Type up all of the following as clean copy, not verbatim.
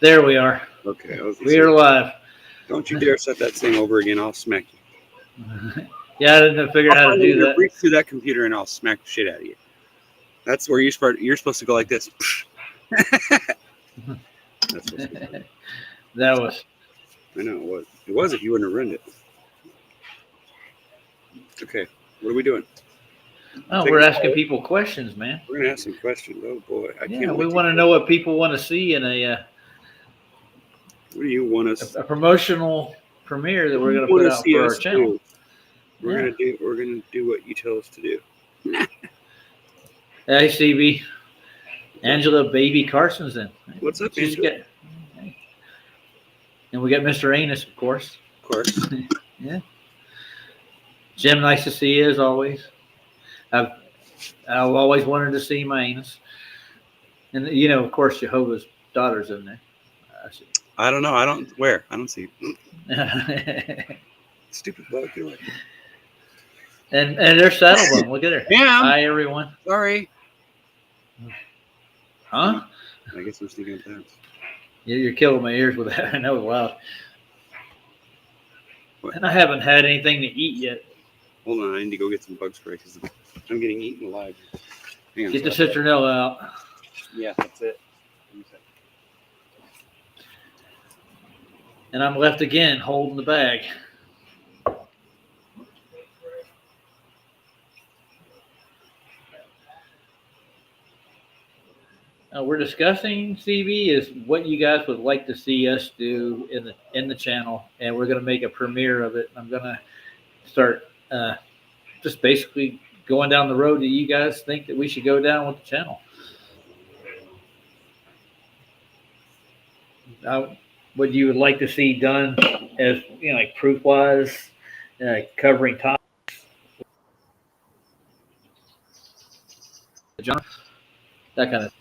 There we are. Okay. We are live. Don't you dare set that thing over again. I'll smack you. Yeah, I didn't figure out how to do that. Reach through that computer and I'll smack the shit out of you. That's where you're supposed to go like this. That's what's That was. I know it was. It was if you wouldn't have ruined it. Okay. What are we doing? Oh, we're asking people questions, man. We're gonna ask some questions. Oh boy, I can't. We want to know what people want to see in a. What do you want us? A promotional premiere that we're going to put out for our channel. We're gonna do what you tell us to do. Hey, CB. Angela Baby Carson's in. What's up, Angela? And we got Mr. Anus, of course. Of course. Yeah. Jim, nice to see you as always. I've always wanted to see my anus. And, of course, Jehovah's daughter's in there. I don't know. I don't see. Stupid bug. And there's Saddlebone. Look at her. Yeah. Hi, everyone. Sorry. Huh? I guess I'm sneaking up there. You're killing my ears with that. I know it's loud. What? And I haven't had anything to eat yet. Hold on. I need to go get some bug spray because I'm getting eaten alive. Get the citronella out. Yeah, that's it. And I'm left again holding the bag. We're discussing, CB, is what you guys would like to see us do in the channel, and we're going to make a premiere of it. I'm going to start just basically going down the road that you guys think that we should go down with the channel. What you would like to see done as, like proof-wise, covering topics. That kind of.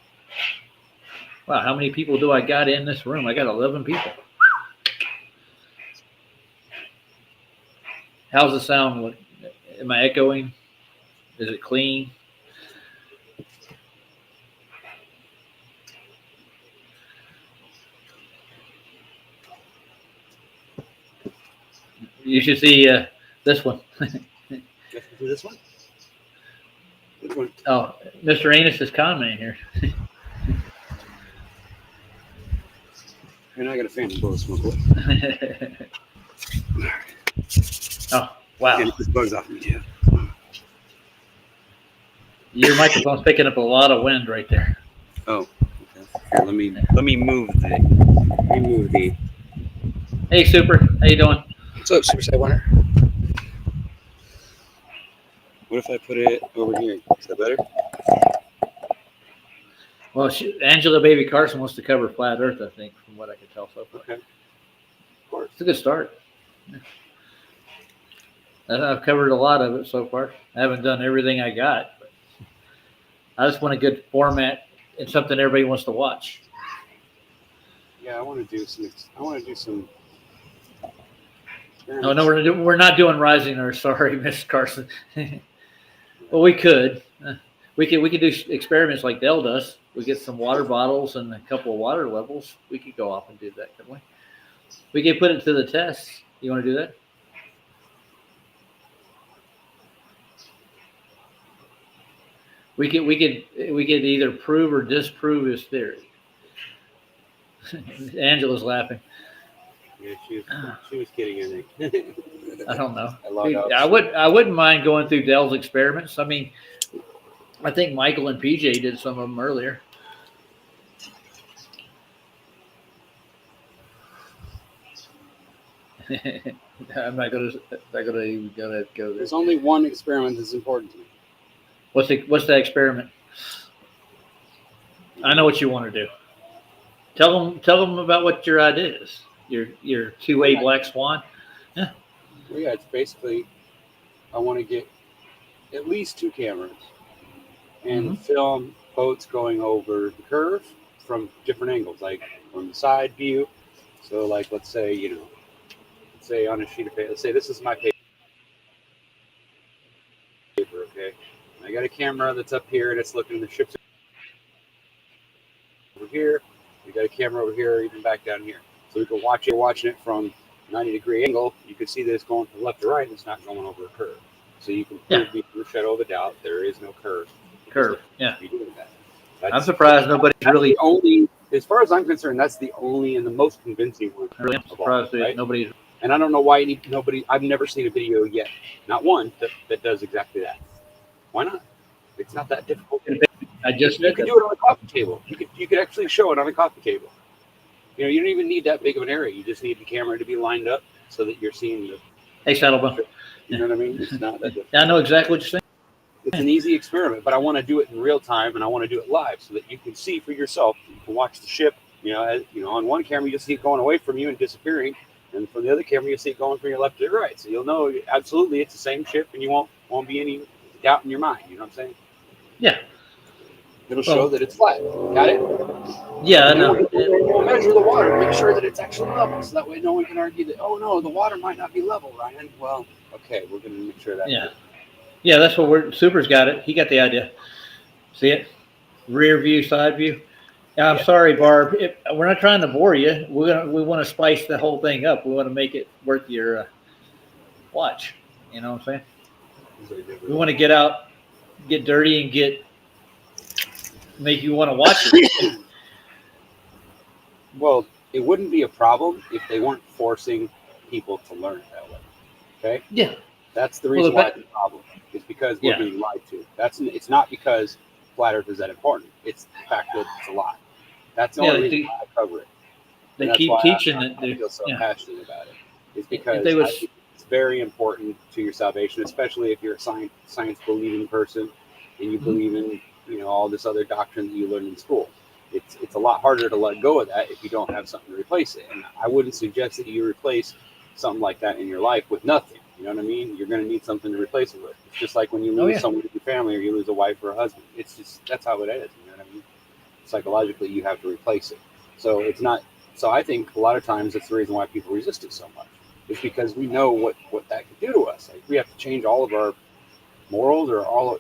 Wow, how many people do I got in this room? I got 11 people. How's the sound? Am I echoing? Is it clean? You should see this one. This one? Which one? Oh, Mr. Anus is con man here. And I got a fan to blow smoke away. Oh, wow. And this bug's off me too. Your microphone's picking up a lot of wind right there. Oh, okay. Here, let me move the. Hey, Super. How you doing? What's up, Super Sidewinner? What if I put it over here? Is that better? Well, Angela Baby Carson wants to cover flat Earth, I think, from what I can tell so far. Okay. Of course. It's a good start. I've covered a lot of it so far. I haven't done everything I got, but I just want a good format and something everybody wants to watch. Yeah, I want to do some. Oh no, we're not doing Rising Earth. Sorry, Miss Carson. Well, we could. We could do experiments like Dell does. We get some water bottles and a couple of water levels. We could go off and do that, couldn't we? We could put it to the test. You want to do that? We could either prove or disprove his theory. Angela's laughing. Yeah, she was kidding, I think. I don't know. I wouldn't mind going through Dell's experiments. I mean, I think Michael and PJ did some of them earlier. I'm not gonna even go there. There's only one experiment that's important to me. What's that experiment? I know what you want to do. Tell them about what your idea is. Your two-way black swan. Yeah. Well, yeah, it's basically I want to get at least 2 cameras and film boats going over the curve from different angles, like from the side view. So, like, let's say on a sheet of paper. Let's say this is my paper. Okay, I got a camera that's up here and it's looking at the ships over here. We got a camera over here or even back down here. So we can watch it, watching it from 90-degree angle. You can see that it's going from left to right and it's not going over a curve. So you can prove beyond the shadow of a doubt there is no curve. Yeah. Doing that. I'm surprised nobody's really. Only, as far as I'm concerned, that's the only and the most convincing one. I really am surprised that nobody's. And I don't know why nobody. I've never seen a video yet, not one that does exactly that. Why not? It's not that difficult. I just you could do it on a coffee table. You could actually show it on a coffee table. You know, you don't even need that big of an area. You just need the camera to be lined up so that you're seeing the. Hey, Saddlebone. You know what I mean? It's not that difficult. I know exactly what you're saying. It's an easy experiment, but I want to do it in real time and I want to do it live so that you can see for yourself. You can watch the ship. On one camera you see it going away from you and disappearing, and from the other camera you see it going from your left to your right. So you'll know absolutely it's the same ship, and you won't be any doubt in your mind. You know what I'm saying? Yeah. It'll show that it's flat. Got it? Yeah, I know. We'll measure the water, make sure that it's actually level, so that way no one can argue that, oh no, the water might not be level, Ryan. Well, okay, we're going to make sure that. Yeah, that's what Super's got it. He got the idea. See it? Rear view, side view. I'm sorry, Barb. We're not trying to bore you. We want to spice the whole thing up. We want to make it worth your watch. You know what I'm saying? We want to get out, get dirty, and make you want to watch it. Well, it wouldn't be a problem if they weren't forcing people to learn it that way. Okay? Yeah. That's the reason why it's a problem. It's because we're being lied to. It's not because flat Earth is that important. It's the fact that it's a lie. That's the only reason why I cover it. They keep teaching it. I feel so passionate about it. It's because I think it's very important to your salvation, especially if you're a science believing person and you believe in all this other doctrine that you learned in school. It's a lot harder to let go of that if you don't have something to replace it. And I wouldn't suggest that you replace something like that in your life with nothing. You know what I mean? You're going to need something to replace it with. It's just like when you lose someone in your family or you lose a wife or a husband. It's just, that's how it is. You know what I mean? Psychologically, you have to replace it. So it's not. So I think a lot of times that's the reason why people resist it so much. It's because we know what that could do to us. Like we have to change all of our morals or all,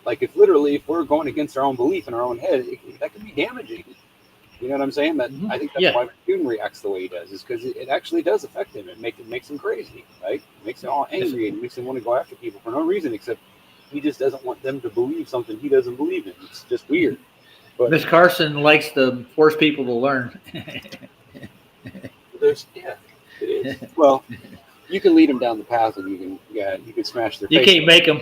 like if we're going against our own belief in our own head, that could be damaging. You know what I'm saying? That I think that's why June reacts the way he does, is because it actually does affect him. It makes him crazy, right? It makes him all angry and makes him want to go after people for no reason except he just doesn't want them to believe something he doesn't believe in. It's just weird. But Miss Carson likes to force people to learn. it is. Well, you can lead them down the path, and you can smash their face. You can't make them,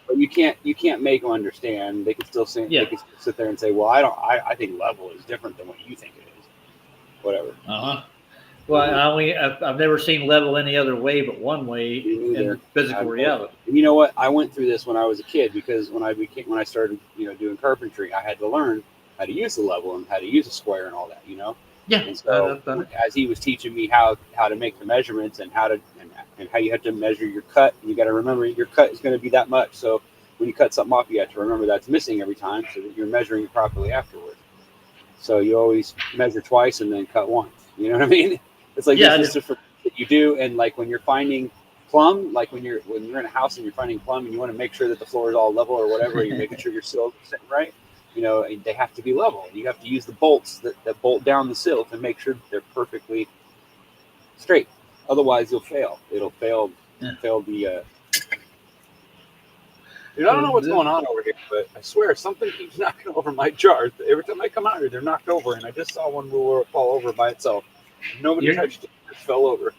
but you can't make them understand. They can still say, they can sit there and say, well, I think level is different than what you think it is. Whatever. Well, I've never seen level any other way but one way in physical reality. And you know what? I went through this when I was a kid because when I started doing carpentry, I had to learn how to use the level and how to use a square and all that. Yeah. And so as he was teaching me how to make the measurements and how you have to measure your cut, you got to remember your cut is going to be that much. So when you cut something off, you have to remember that's missing every time so that you're measuring it properly afterwards. So you always measure twice and then cut once. You know what I mean? It's like this is that you do. And like when you're finding plumb, like when you're in a house and you're finding plumb and you want to make sure that the floor is all level or whatever, you're making sure your sills are sitting right. They have to be level. You have to use the bolts that bolt down the sill to make sure they're perfectly straight. Otherwise, you'll fail. It'll fail. Fail the. Dude, I don't know what's going on over here, but I swear something keeps knocking over my jars. Every time I come out here, they're knocked over, and I just saw one fall over by itself. Nobody touched it; it just fell over.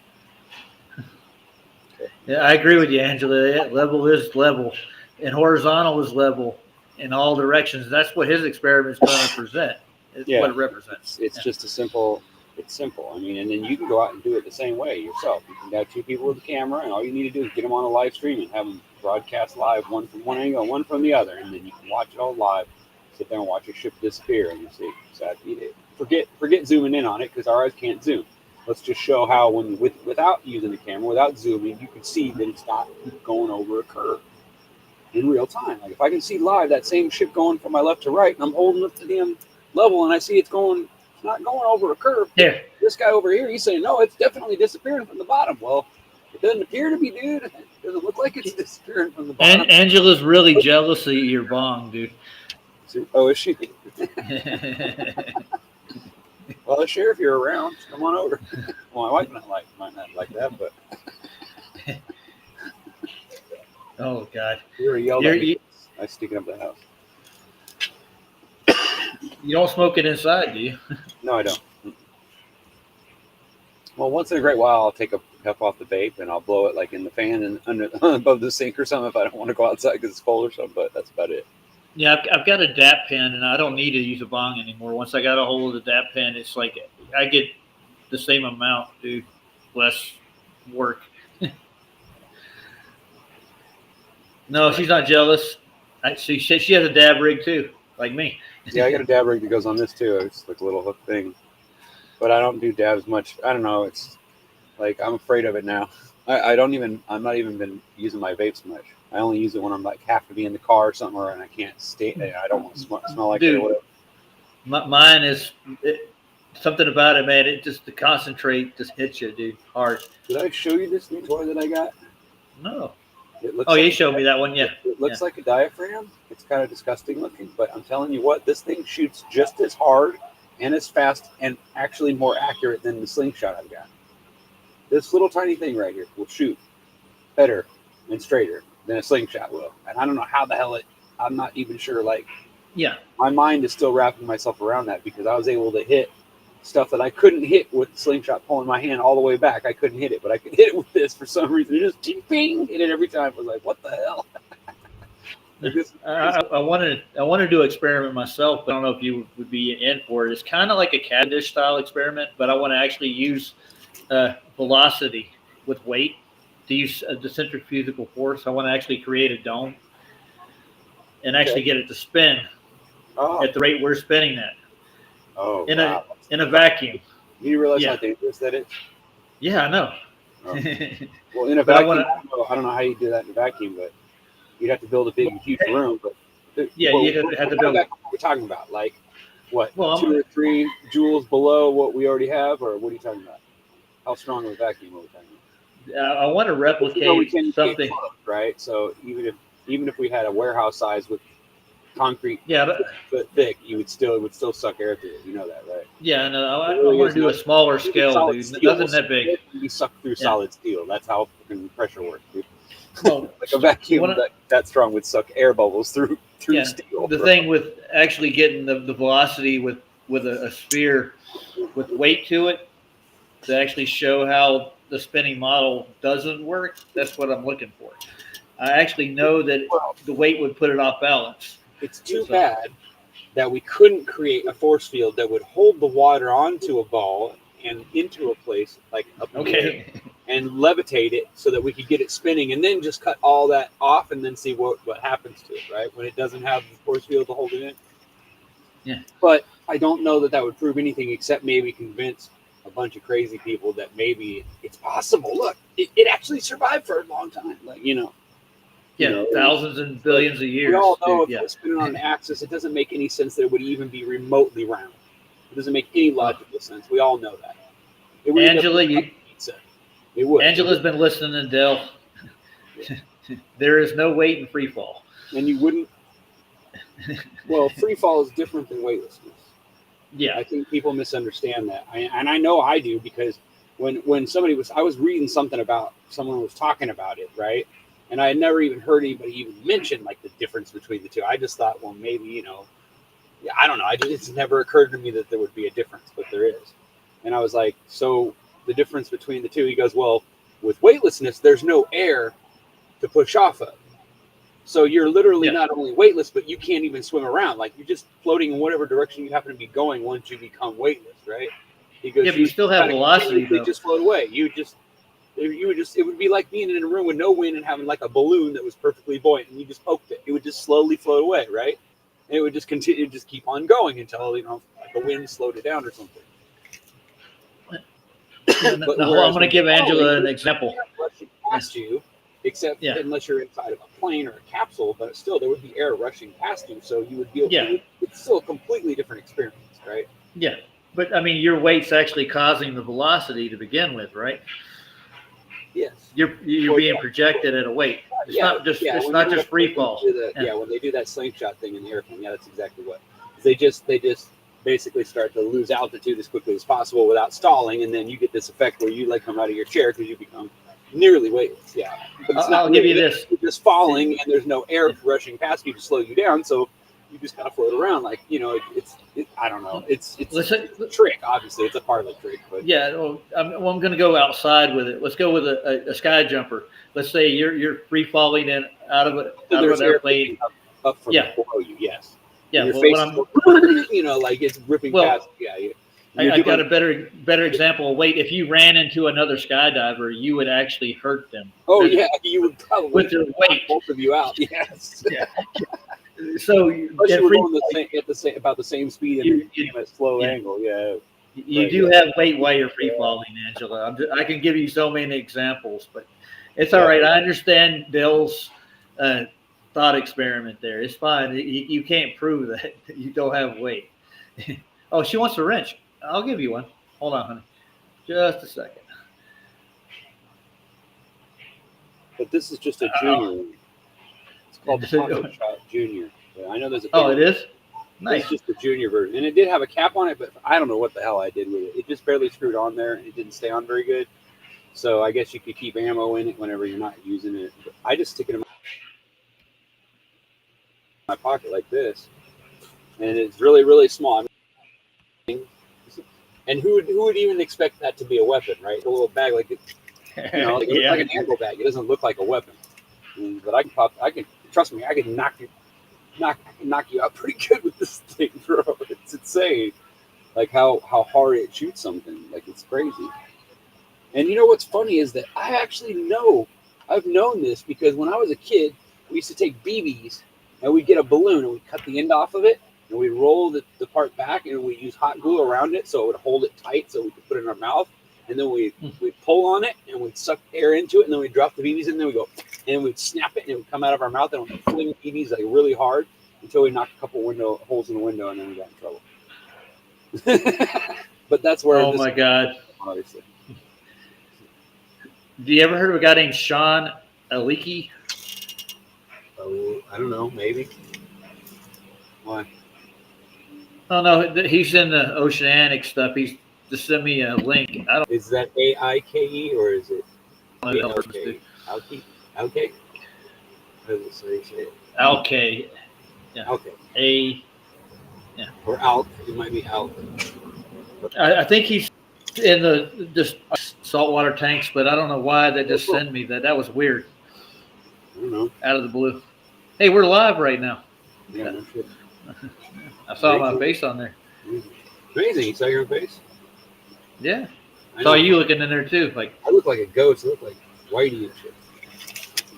Okay. Yeah, I agree with you, Angela. Level is level, and horizontal is level in all directions. That's what his experiment is going to present. It's what it represents. It's just it's simple. I mean, and then you can go out and do it the same way yourself. You can have two people with a camera, and all you need to do is get them on a live stream and have them broadcast live, one from one angle, one from the other, and then you can watch it all live. Sit there and watch your ship disappear, and you see. So forget zooming in on it because our eyes can't zoom. Let's just show how without using the camera, without zooming, you can see that it's not going over a curve in real time. Like if I can see live that same ship going from my left to right, and I'm holding it to the level, and I see it's not going over a curve. Yeah. This guy over here, he's saying, no, it's definitely disappearing from the bottom. Well, it doesn't appear to be, dude. It doesn't look like it's disappearing from the bottom. And Angela's really jealous of your bong, dude. Oh, is she? Well, sure, if you're around, come on over. Well, my wife might not like that, but Oh God, you already yelled You're, at me. you I sneaking up the house. you don't smoke it inside, do you? No, I don't. Well, once in a great while, I'll take a puff off the vape and I'll blow it like in the fan and under above the sink or something if I don't want to go outside because it's cold or something. But that's about it. Yeah, I've got a DAP pen, and I don't need to use a bong anymore. Once I got a hold of the DAP pen, it's like I get the same amount, dude, less work. No, she's not jealous. She has a dab rig too, like me. Yeah, I got a dab rig that goes on this too. It's like a little hook thing, but I don't do dabs much. I don't know. It's like I'm afraid of it now. I don't even. I'm not even been using my vapes much. I only use it when I'm like have to be in the car or something, and I can't stay. I don't want to smell like it or whatever. Mine is something about it, man. It just the concentrate just hits you, dude, hard. Did I show you this new toy that I got? No. It looks Oh, like you showed me that one, yeah. It looks like a diaphragm. It's kind of disgusting looking, but I'm telling you what, this thing shoots just as hard and as fast and actually more accurate than the slingshot I've got. This little tiny thing right here will shoot better and straighter than a slingshot will. And I don't know how the hell I'm not even sure. Like, yeah, my mind is still wrapping myself around that because I was able to hit stuff that I couldn't hit with the slingshot pulling my hand all the way back. I couldn't hit it, but I could hit it with this for some reason. It just ping, hit it every time. I was like, what the hell? I wanted to do an experiment myself, but I don't know if you would be in for it. It's kind of like a Cavendish style experiment, but I want to actually use velocity with weight to use the centrifugal force. I want to actually create a dome and actually get it to spin at the rate we're spinning at. Oh, in a vacuum. You realize how dangerous that is? Yeah, I know. Oh. Well, in a vacuum, I don't know how you do that in a vacuum, but you'd have to build a big, huge room. But you'd have to build. What we're talking about, like what, 2 or 3 joules below what we already have, or what are you talking about? How strong of a vacuum are we talking about? I want to replicate something, close, right? So even if we had a warehouse size with concrete foot thick, it would still suck air through it. You know that, right? Yeah, no, I want to do a smaller scale, dude. Nothing that big. It can be sucked through solid steel. That's how fucking pressure works, dude. Like a vacuum that strong would suck air bubbles through steel. The thing with actually getting the velocity with a sphere with weight to it to actually show how the spinning model doesn't work, that's what I'm looking for. I actually know that the weight would put it off balance. It's too bad that we couldn't create a force field that would hold the water onto a ball and into a place like up there and levitate it so that we could get it spinning and then just cut all that off and then see what happens to it, right? When it doesn't have the force field to hold it in. Yeah. But I don't know that would prove anything except maybe convince a bunch of crazy people that maybe it's possible. Look, it actually survived for a long time. Like, thousands and billions of years. We all know if it's spinning on an axis, it doesn't make any sense that it would even be remotely round. It doesn't make any logical sense. We all know that. Angela's been listening to Dell. There is no weight in free fall. And you wouldn't. Well, free fall is different than weightlessness. Yeah. I think people misunderstand that. And I know I do because when I was reading something about someone was talking about it, right? And I had never even heard anybody even mention like the difference between the two. I just thought, well, maybe, I don't know. It's never occurred to me that there would be a difference, but there is. And I was like, so the difference between the two, he goes, well, with weightlessness, there's no air to push off of. So you're literally not only weightless, but you can't even swim around. Like you're just floating in whatever direction you happen to be going once you become weightless, right? He goes, but you still have velocity, though. Just float away. It would be like being in a room with no wind and having like a balloon that was perfectly buoyant and you just poked it. It would just slowly float away, right? And it would just continue to just keep on going until, like the wind slowed it down or something. I'm going to give Angela an example. Rushing past you, except unless you're inside of a plane or a capsule, but still there would be air rushing past you. So you would be it's still a completely different experience, right? Yeah. But I mean, your weight's actually causing the velocity to begin with, right? Yes. You're being projected at a weight. It's not just free fall. When they do that slingshot thing in the airplane, that's exactly what. They just basically start to lose altitude as quickly as possible without stalling, and then you get this effect where you like come out of your chair because you become nearly weightless. Yeah, but it's not. I'll give you this. You're just falling, and there's no air rushing past you to slow you down, so you just kind of float around like I don't know. It's a trick. Obviously, it's a part of the trick. But yeah, well, I'm going to go outside with it. Let's go with a sky jumper. Let's say you're free falling in out of an airplane. Up from below you. Yes. Yeah. Your Well, face is, like it's ripping past. Yeah. I got a better example. Wait, if you ran into another skydiver, you would actually hurt them. Oh yeah, you would probably with your weight, both of you out. Yes. Yeah. So you were going about the same speed and at a slow angle. Yeah. You do have weight while you're free falling, Angela. I can give you so many examples, but it's all right. I understand Dell's thought experiment there. It's fine. You can't prove that you don't have weight. Oh, she wants a wrench. I'll give you one. Hold on, honey. Just a second. But this is just a junior. It's called the Pocket Shot Junior. Yeah, I know there's a. Oh, it is? Nice. It's just the junior version. And it did have a cap on it, but I don't know what the hell I did with it. It just barely screwed on there, and it didn't stay on very good. So I guess you could keep ammo in it whenever you're not using it. But I just stick it in my pocket like this. And it's really, really small. And who would even expect that to be a weapon, right? A little bag like it, like an ammo bag. It doesn't look like a weapon. But I can trust me, I can knock you out pretty good with this thing, bro. It's insane. Like how hard it shoots something. Like it's crazy. And you know what's funny is that I've known this because when I was a kid, we used to take BBs and we'd get a balloon and we'd cut the end off of it and we'd roll the part back and we'd use hot glue around it so it would hold it tight so we could put it in our mouth. And then we'd pull on it and we'd suck air into it and then we'd drop the BBs in and then we'd go and we'd snap it and it would come out of our mouth and we'd fling BBs like really hard until we knocked a couple holes in the window and then we got in trouble. But that's where my God. Obviously. Do you ever heard of a guy named Sean Aliki? Oh, I don't know. Maybe. Why? Oh no, he's in the oceanic stuff. He's just sent me a link. Is that AIKE or is it Alki? Alki? How does it say it? Alki. Yeah. Okay. Yeah. Or Alk. It might be Alk. I think he's in the just saltwater tanks, but I don't know why they just send me that. That was weird. I don't know. Out of the blue. Hey, we're live right now. Yeah, no shit. I saw my face on there. Amazing. You saw your own face? Yeah. I saw you looking in there too. Like I look like a ghost. I look like Whitey and shit.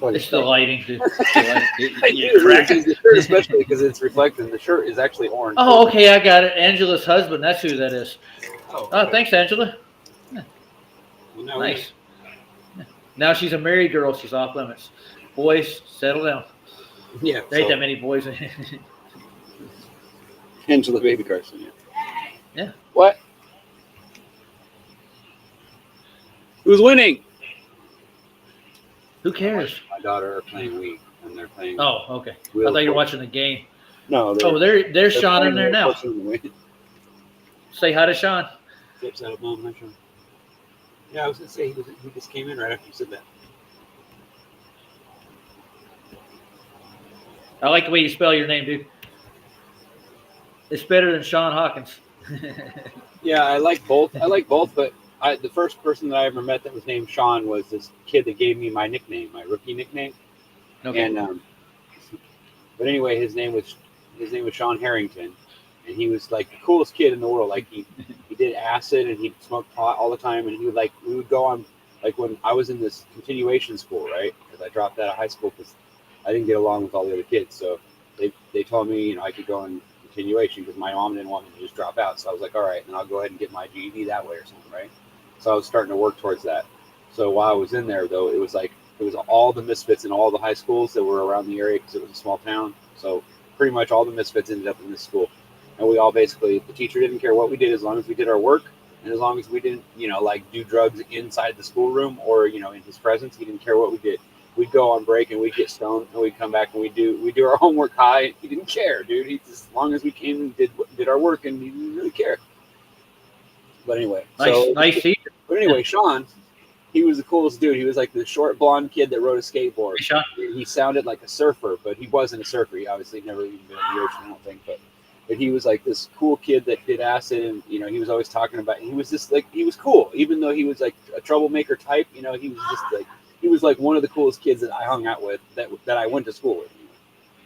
It's the lighting, too. The shirt especially because it's reflecting. The shirt is actually orange. Oh, okay, I got it. Angela's husband. That's who that is. Oh, okay. Thanks, Angela. Yeah. Well, nice. Yeah. Now she's a married girl. She's off limits. Boys, settle down. Yeah. There ain't that many boys. Angela Baby Carson, yeah. Yeah. What? Who's winning? Who cares? My daughter are playing Wii, and they're playing. Oh, okay. I thought you were watching the game. No. There's Sean in there now. Win. Say hi to Sean. Mom, Sean. Yeah, I was gonna say he just came in right after you said that. I like the way you spell your name, dude. It's better than Sean Hawkins. Yeah, I like both, but the first person that I ever met that was named Sean was this kid that gave me my nickname, my rookie nickname. Okay. And but anyway, his name was Sean Harrington, and he was like the coolest kid in the world. Like he did acid and he smoked pot all the time, and we would go on like when I was in this continuation school, right? Because I dropped out of high school because I didn't get along with all the other kids. So they told me I could go on continuation because my mom didn't want me to just drop out. So I was like, all right, then I'll go ahead and get my GED that way or something, right? So I was starting to work towards that. So while I was in there, though, it was all the misfits in all the high schools that were around the area because it was a small town. So pretty much all the misfits ended up in this school. And we all basically, the teacher didn't care what we did as long as we did our work. And as long as we didn't, like do drugs inside the schoolroom or, in his presence, he didn't care what we did. we'd go on break and we'd get stoned and we'd come back and we'd do our homework high. He didn't care, dude. He just, as long as we came and did our work, and he didn't really care. But anyway, Nice seat. But anyway, Sean, he was the coolest dude. He was like the short blonde kid that rode a skateboard. Hey, Sean. He sounded like a surfer, but he wasn't a surfer. He obviously never even been in the ocean, I don't think. But he was like this cool kid that did acid, and he was always talking about. He was just like, he was cool, even though he was like a troublemaker type. He was just like, he was like one of the coolest kids that I hung out with, that I went to school with.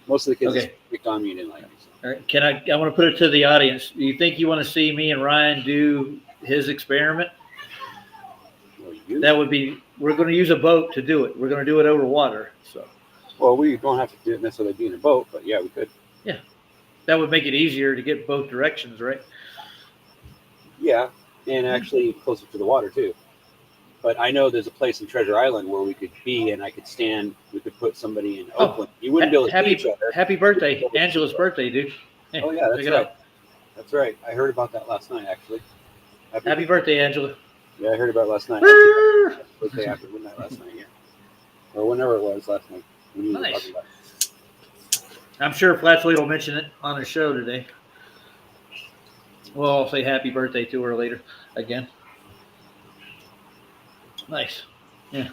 Most of the kids that picked on me and didn't like me. So. All right, I want to put it to the audience. Do you think you want to see me and Ryan do his experiment? Well, that would be. We're going to use a boat to do it. We're going to do it over water. So. Well, we don't have to do it necessarily be in a boat, but yeah, we could. Yeah, that would make it easier to get both directions, right? Yeah, and actually closer to the water too. But I know there's a place in Treasure Island where we could be, and I could stand. We could put somebody in Oakland. You wouldn't be able to see each other. Happy birthday, Angela's birthday, dude. Hey, oh yeah, that's right. That's right. I heard about that last night, actually. Happy birthday, Angela. Yeah, I heard about it last night. Birthday after midnight last night, yeah. Or whenever it was last night. Nice. I'm sure Flatfleet will mention it on his show today. Well, I'll say happy birthday to her later again. Nice. Yeah.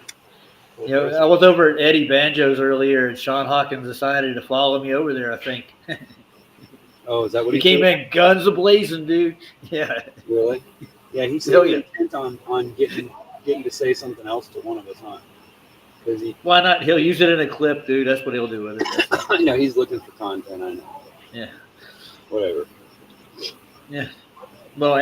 I was over at Eddie Banjo's earlier, and Sean Hawkins decided to follow me over there, I think. Oh, is that what he came in guns a-blazing, dude? Yeah. Really? Yeah, he's still intent on getting to say something else to one of us, huh? Why not? He'll use it in a clip, dude. That's what he'll do with it. I know, he's looking for content, I know. Yeah. Whatever. Yeah. Well,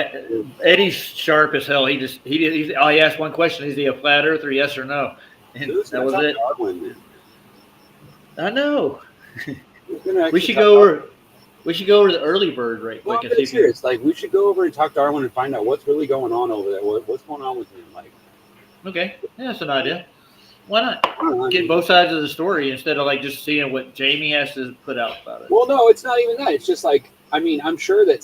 Eddie's sharp as hell. He asked one question: is he a flat earther? Yes or no? And that was it. Darwin, I know. We should go over. We should go over the early bird right quick. Well, serious. Like, we should go over and talk to Darwin and find out what's really going on over there. What's going on with him? Like, okay, yeah, that's an idea. Why not get both sides of the story instead of like just seeing what Jamie has to put out about it? Well, no, it's not even that. It's just like, I mean, I'm sure that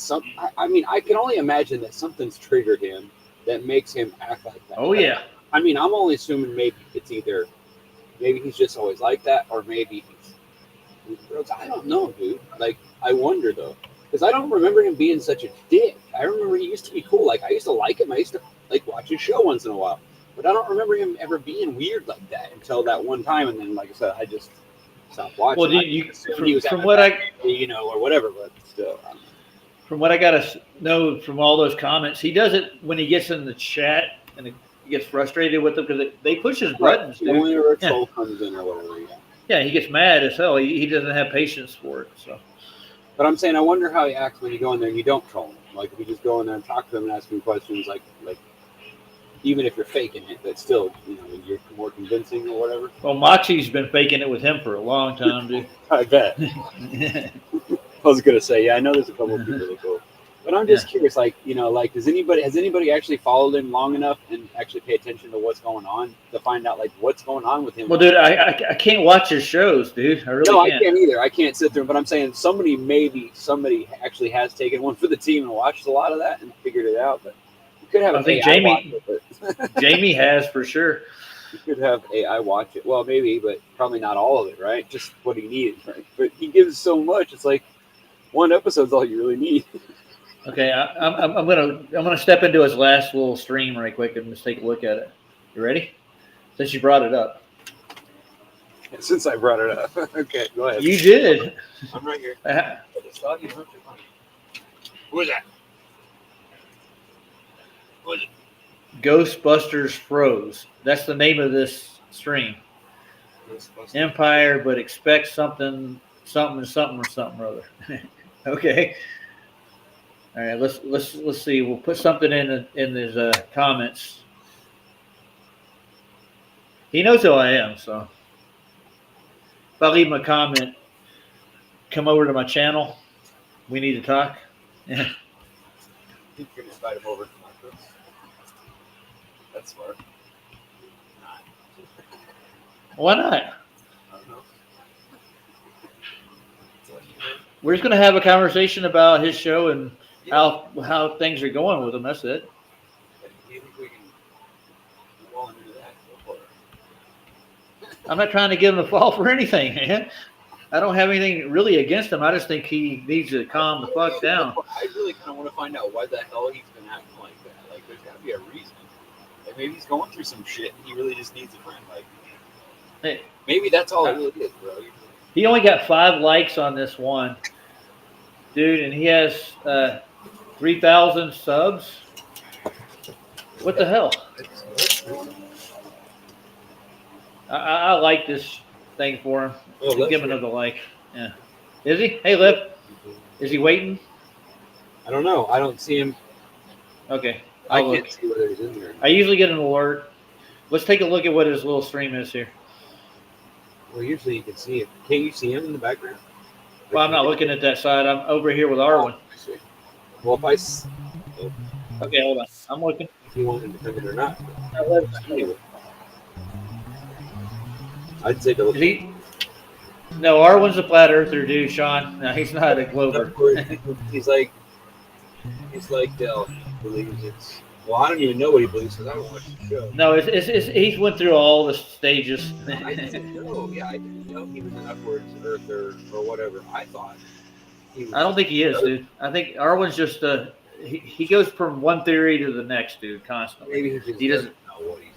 I can only imagine that something's triggered him that makes him act like that. Oh, yeah. I mean, I'm only assuming maybe it's either, maybe he's just always like that, or maybe I don't know, dude. Like, I wonder, though. Because I don't remember him being such a dick. I remember he used to be cool. Like, I used to like him. I used to, like, watch his show once in a while. But I don't remember him ever being weird like that until that one time. And then, like I said, I just stopped watching. Well, he was from what or whatever, but still. From what I got to know from all those comments, he does it when he gets in the chat and he gets frustrated with them because they push his buttons. Right. Whenever a troll comes in or whatever, yeah. Yeah, he gets mad as hell. He doesn't have patience for it. So. But I'm saying, I wonder how he acts when you go in there and you don't troll him. Like, if you just go in there and talk to him and ask him questions, like even if you're faking it, but still, you're more convincing or whatever. Well, Moxie's been faking it with him for a long time, dude. I bet. I was gonna say, yeah, I know there's a couple of people that go, but I'm just curious, like, has anybody actually followed him long enough and actually pay attention to what's going on to find out like what's going on with him? Well, dude, I can't watch his shows, dude. I really can't. I can't either. I can't sit there, but I'm saying somebody actually has taken one for the team and watched a lot of that and figured it out, but. Could have I think Jamie has for sure. You could have AI watch it. Well, maybe, but probably not all of it, right? Just what he needed, right? But he gives so much. It's like one episode's all you really need. Okay, I'm gonna step into his last little stream right quick and just take a look at it. You ready? Since you brought it up. Since I brought it up. Okay, go ahead. You did. I'm right here. Who is that? Ghostbusters Froze. That's the name of this stream. Empire, but expect something or other. Okay. All right. Let's see. We'll put something in his comments. He knows who I am, so if I leave him a comment, come over to my channel. We need to talk. Yeah. You can invite him over. That's smart. Why not? I don't know. We're just going to have a conversation about his show and how things are going with him. That's it. Do you think we can go into that? I'm not trying to give him a fault for anything, man. I don't have anything really against him. I just think he needs to calm the fuck down. I really kind of want to find out why the hell he's been acting like that. Like, there's got to be a reason. Like, maybe he's going through some shit. And he really just needs a friend. Like, Hey, maybe that's all it really is, bro. he only got 5 likes on this one, dude, and he has 3,000 subs. What the hell? I like this thing for him. Oh, Give him another like. Yeah. Is he? Hey, Liv. Is he waiting? I don't know. I don't see him. Okay. I I'll can't look. see whether he's in there. I usually get an alert. Let's take a look at what his little stream is here. Well, usually you can see it. Can't you see him in the background? Well, I'm not looking at that side. I'm over here with Arwen. Well, if I see Okay, hold on. I'm looking. if you want independent or not, anyway, I'd say to look. Is he? No, Arwen's a flat earther, dude, Sean. No, he's not a Glover. He's like Dell. He believes it's. Well, I don't even know what he believes because I don't watch the show. No, it's he went through all the stages. I didn't know. Yeah, I didn't know he was an upwards earther or whatever. I thought he was. I don't think he is, dude. I think Arwen's just he goes from one theory to the next, dude, constantly. Maybe he doesn't know what he's.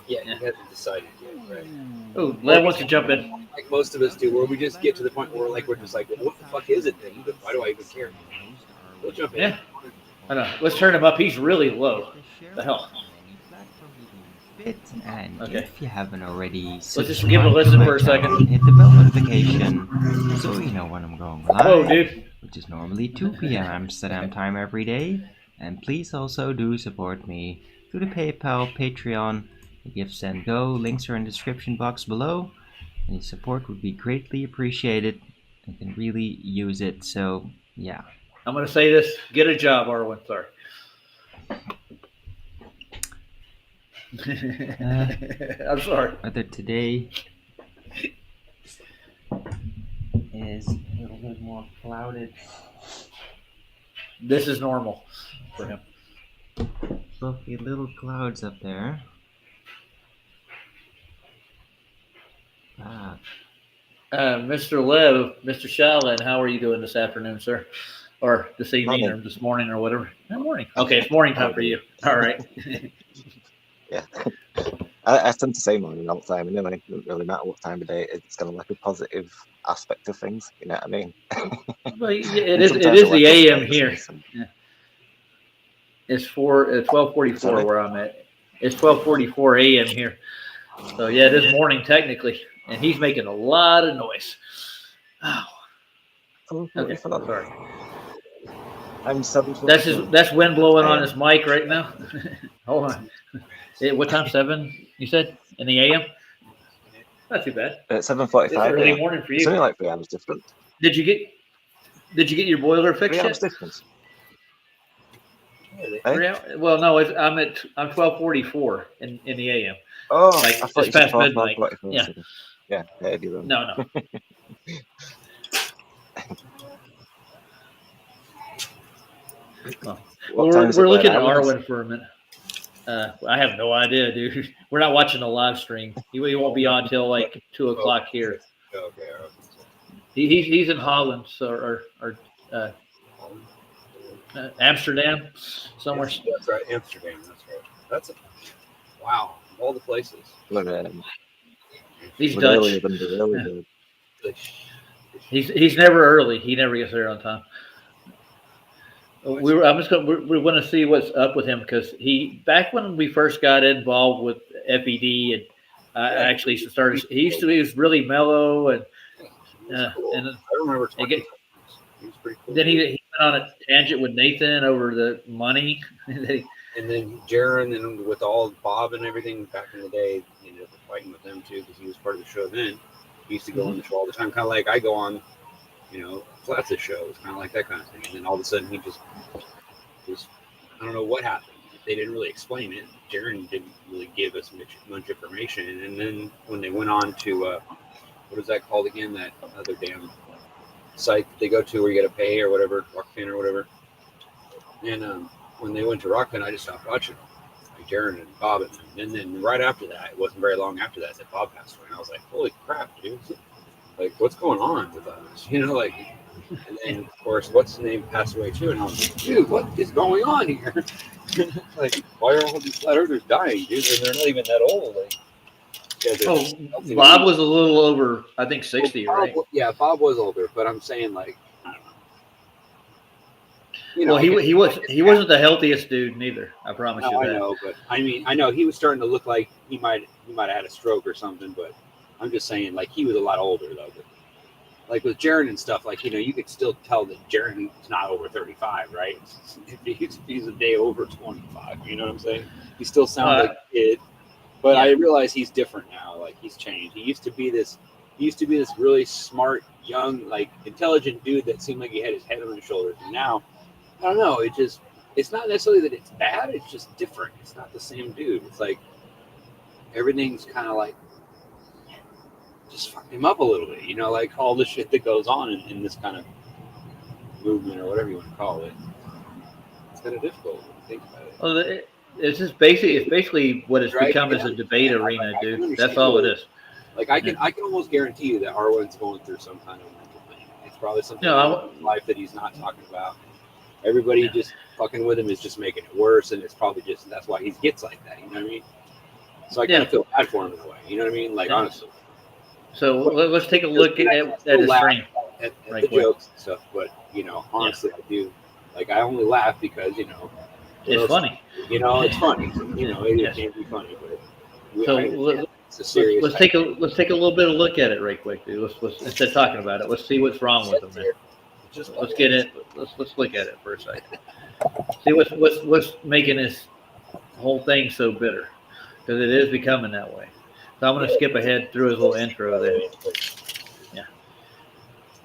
Yeah, he hasn't decided yet, right? Oh, Lev wants to jump in. Like most of us do, where we just get to the point where we're just like, well, what the fuck is it then? Why do I even care? We'll jump in. Yeah. I know. Let's turn him up. He's really low. The hell? And Okay. if you haven't already, Let's just give it a subscribe listen to my for a channel second. and hit the bell notification so you know when I'm going live, Whoa, dude. which is normally 2 p.m. Amsterdam time every day. And please also do support me through the PayPal, Patreon, the Give Send Go. Links are in the description box below. Any support would be greatly appreciated. I can really use it. So yeah. I'm going to say this. Get a job, Arwen. Sorry. I'm sorry. Weather today is a little bit more clouded. This is normal for him. Fluffy little clouds up there. Mr. Lev, Mr. Shaolin, how are you doing this afternoon, sir? Or this evening, Morning. or this morning, or whatever? No, morning. Okay, it's morning time for you. All right. Yeah. I tend to say morning all the time anyway. It doesn't really matter what time of day. It's kind of like a positive aspect of things. You know what I mean? Well, yeah, it And is. It sometimes is I the wake up AM and here. listen. Yeah. It's 12:44 Sorry? where I'm at. It's 12:44 AM here. So yeah, it is morning technically, and he's making a lot of noise. Oh, okay. Sorry. I'm 7. That's wind blowing on his mic right now. Hold on. What time? 7? You said in the AM? Not too bad. It's 7:45. It's early Yeah. morning for It's you. only like 3 hours different. Did you get your boiler 3 fixed hours yet? difference. Yeah, 3 hours? Well, no. I'm 12:44 in the AM. Oh, Like, I thought it's you said past 12, midnight. 44. Yeah. Yeah, it'd be wrong. No. Well, What time is it we're where looking at now, guys? Arwen for a minute. I have no idea, dude. We're not watching the live stream. He won't be on till like 2 o'clock here. Okay. He's in Holland, so or Amsterdam, somewhere. That's right, Amsterdam. That's right. That's wow. All the places. We're, He's we're Dutch. earlier than the early bird. He's never early. He never gets there on time. We're going to see what's up with him because back when we first got involved with FED and actually started. He was really mellow and I remember talking. He was pretty cool. then he went on a tangent with Nathan over the money. And then Jaron and with all Bob and everything back in the day, he ended up fighting with them too because he was part of the show then. He used to go on the show all the time, kind of like I go on, Flatz's show. It's kind of like that kind of thing. And then all of a sudden he just I don't know what happened. They didn't really explain it. Jaron didn't really give us much information. And then when they went on to, what is that called again? That other damn site that they go to where you got to pay or whatever, Rockfin or whatever. And when they went to Rockfin, I just stopped watching. Like, Jaron and Bob, and then right after that, it wasn't very long after that, that Bob passed away, and I was like, holy crap, dude! Like, what's going on with us? You know, like, and then of course, what's the name passed away too, and I was like, dude, what is going on here? Like, why are all these flat earthers dying, dude? And they're not even that old. Like, oh, Bob was a little over, I think 60, well, right? Yeah, Bob was older, but I'm saying like, I don't know. You know, Well, he wasn't the healthiest dude neither. I promise you no, that. I know, but I mean, I know he was starting to look like he might have had a stroke or something. But I'm just saying, like, he was a lot older though. But like with Jaron and stuff, like, you know, you could still tell that Jaron is not over 35, right? He's a day over 25. You know what I'm saying? He still sounds like a kid, but Yeah. I realize he's different now. Like, he's changed. He used to be this really smart, young, like, intelligent dude that seemed like he had his head on his shoulders. And now, I don't know. It's not necessarily that it's bad. It's just different. It's not the same dude. It's like everything's kind of like just fucked him up a little bit. You know, like all the shit that goes on in this kind of movement or whatever you want to call it. It's kind of difficult when you think about it. Well, it's just basically what it's Right? become is a debate arena, dude. That's all it is. Like, I can almost guarantee you that Arwen's going through some kind of mental thing. It's probably something in life that he's not talking about. Everybody just fucking with him is just making it worse, and it's probably just that's why he gets like that. You know what I mean? So I kind of feel bad for him in a way. You know what I mean? Like, honestly. So let's take a look at his stream. At the jokes and stuff, but you know, honestly, I do. Like, I only laugh because, you know, it's funny. You know, it's funny. You know, it can't be funny, but it's a serious. Let's take a little bit of a look at it right quick, dude. Let's instead of talking about it, let's see what's wrong with him. Man. Let's get it. Let's look at it for a second. See what's making this whole thing so bitter, because it is becoming that way. So I'm going to skip ahead through his little intro there. Yeah.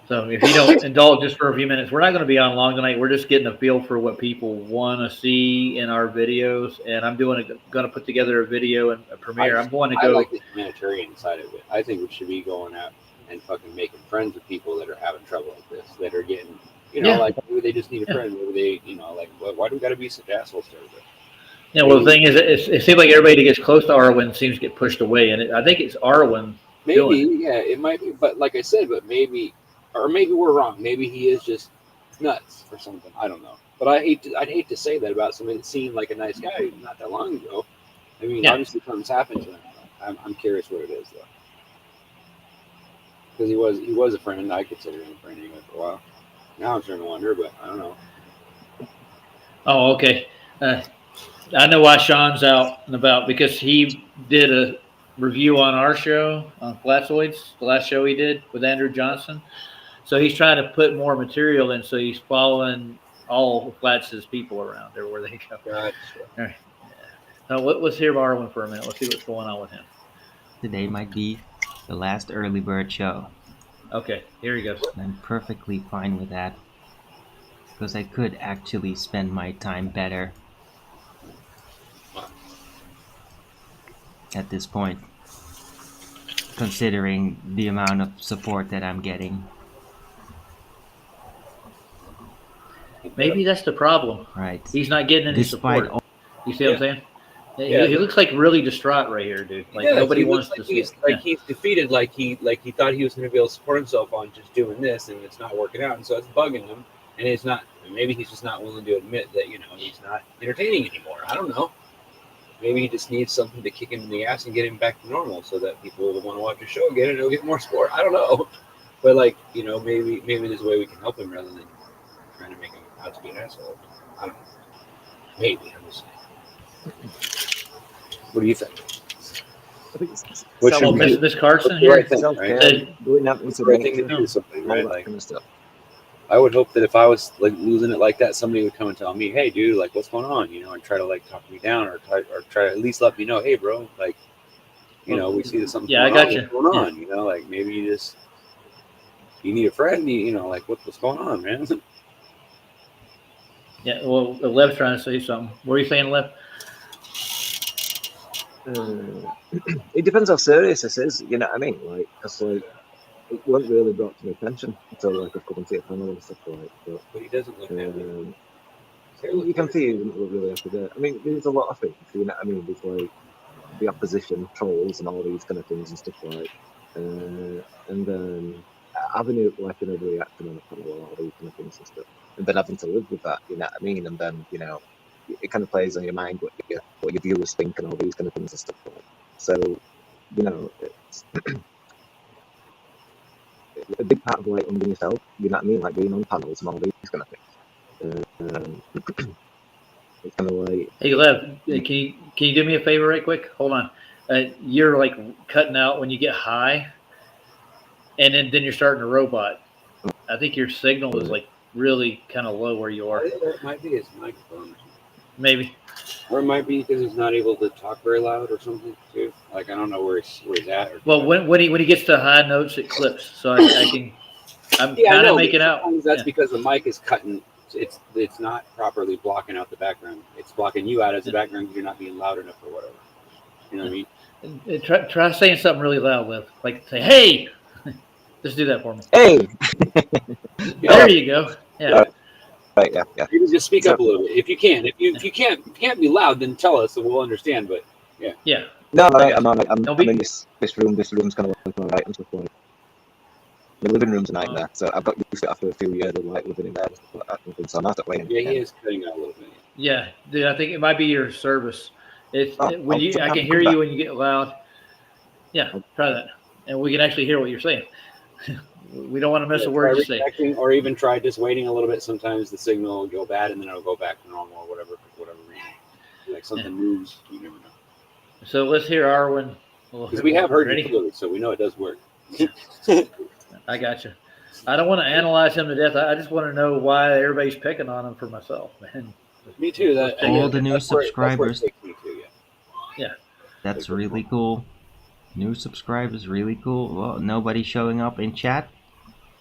So if you don't indulge just for a few minutes, we're not going to be on long tonight. We're just getting a feel for what people want to see in our videos, and I'm going to put together a video and a premiere. I'm going to go. I like the humanitarian side of it. I think we should be going out and fucking making friends with people that are having trouble like this, that are getting, you know, like maybe they just need a friend. Maybe they, you know, like, why do we got to be such assholes to everybody? Yeah, well, the thing is, it seems like everybody that gets close to Arwen seems to get pushed away, and I think it's Arwen. Maybe, yeah, it might be, but like I said, maybe we're wrong. Maybe he is just nuts or something. I don't know. But I'd hate to say that about somebody that seemed like a nice guy not that long ago. I mean, obviously something's happened to him. I'm curious what it is though, because he was a friend. I considered him a friend anyway for a while. Now I'm starting to wonder, but I don't know. Oh, okay. I know why Sean's out and about, because he did a review on our show on Flatzoids, the last show he did with Andrew Johnson. So he's trying to put more material in, so he's following all of Flatz's people around everywhere they go. Gotcha. All right. So let's hear Arwen for a minute. Let's see what's going on with him. Today might be the last early bird show. Okay, here he goes. I'm perfectly fine with that, because I could actually spend my time better at this point, considering the amount of support that I'm getting. Maybe that's the problem. Right. He's not getting any support. You see what I'm saying? Yeah. He looks like really distraught right here, dude. Like nobody wants to see it. Like he's defeated. Like he thought he was going to be able to support himself on just doing this, and it's not working out, and so it's bugging him. And it's not. Maybe he's just not willing to admit that, you know, he's not entertaining anymore. I don't know. Maybe he just needs something to kick him in the ass and get him back to normal, so that people will want to watch the show again and he'll get more support. I don't know, but like, you know, maybe there's a way we can help him rather than trying to make him out to be an asshole. I don't know. Maybe, I'm just saying. What do you think? I think it's Miss Carson here. Right thing, right? Doing that with Right thing to do something, right? like, Like, kind of stuff. I would hope that if I was like losing it like that, somebody would come and tell me, "Hey, dude, like, what's going on?" You know, and try to like talk me down, or try to at least let me know, "Hey, bro, like, you know, we see that something's I got you. going on. You know, like maybe you need a friend. You know, like what's going on, man?" Yeah, well, Lev's trying to say something. What are you saying, Lev? It depends how serious this is, you know what I mean? Like, cause like it wasn't really brought to my attention until like I've come and see a panel and stuff like that. But he doesn't look that good. You can see you wouldn't really have to do it. I mean, there's a lot of things, you know what I mean? There's like the opposition, trolls, and all these kind of things and stuff like. And then having it like an overreaction on a panel, all these kind of things and stuff, and then having to live with that, you know what I mean? And then it kind of plays on your mind what your viewers think and all these kind of things and stuff like. So it's a big part of like under yourself, you know what I mean? Like being on panels and all these kind of things. It's kind of like, Hey, Lev, can you do me a favor right quick? Hold on. You're like cutting out when you get high, and then you're starting a robot. I think your signal is like really kind of low where you I are. think that might be his microphone. Maybe. Or it might be because he's not able to talk very loud or something too. Like I don't know where he's at. Well, when he gets to high notes, it clips. So I can. I'm yeah, I kind know, of making but out. sometimes that's Yeah. because the mic is cutting. It's not properly blocking out the background. It's blocking you out as the background because you're not being loud enough or whatever. You know what I mean? Try saying something really loud, Lev. Like say, "Hey," just do that for me. hey, There you go. Yeah. right, yeah. You can just speak So- up a little bit if you can. If you can't be loud, then tell us and we'll understand. But Yeah. No, I I'm got alright. I'm Don't be- in this room. This room's kind of like alright and stuff like. My living room's a nightmare, so I've got used to it after a few years of like living in there and stuff like that. So I'm out that way. yeah, he is cutting out a little bit. Yeah, dude. I think it might be your service. When I I'll can hear come you back. when you get loud. Yeah, try that, and we can actually hear what you're saying. We don't want to miss a word you say. Reconnecting, or even try just waiting a little bit. Sometimes the signal will go bad and then it'll go back to normal or whatever reason. Like something moves, you never know. So let's hear Arwen. Because we have heard Ready? you clearly, so we know it does work. I got you. I don't want to analyze him to death. I just want to know why everybody's picking on him for myself, man. Me too. All the new that's where it subscribers. takes me to, yeah. That's really cool. New subscribers, really cool. Well, nobody showing up in chat.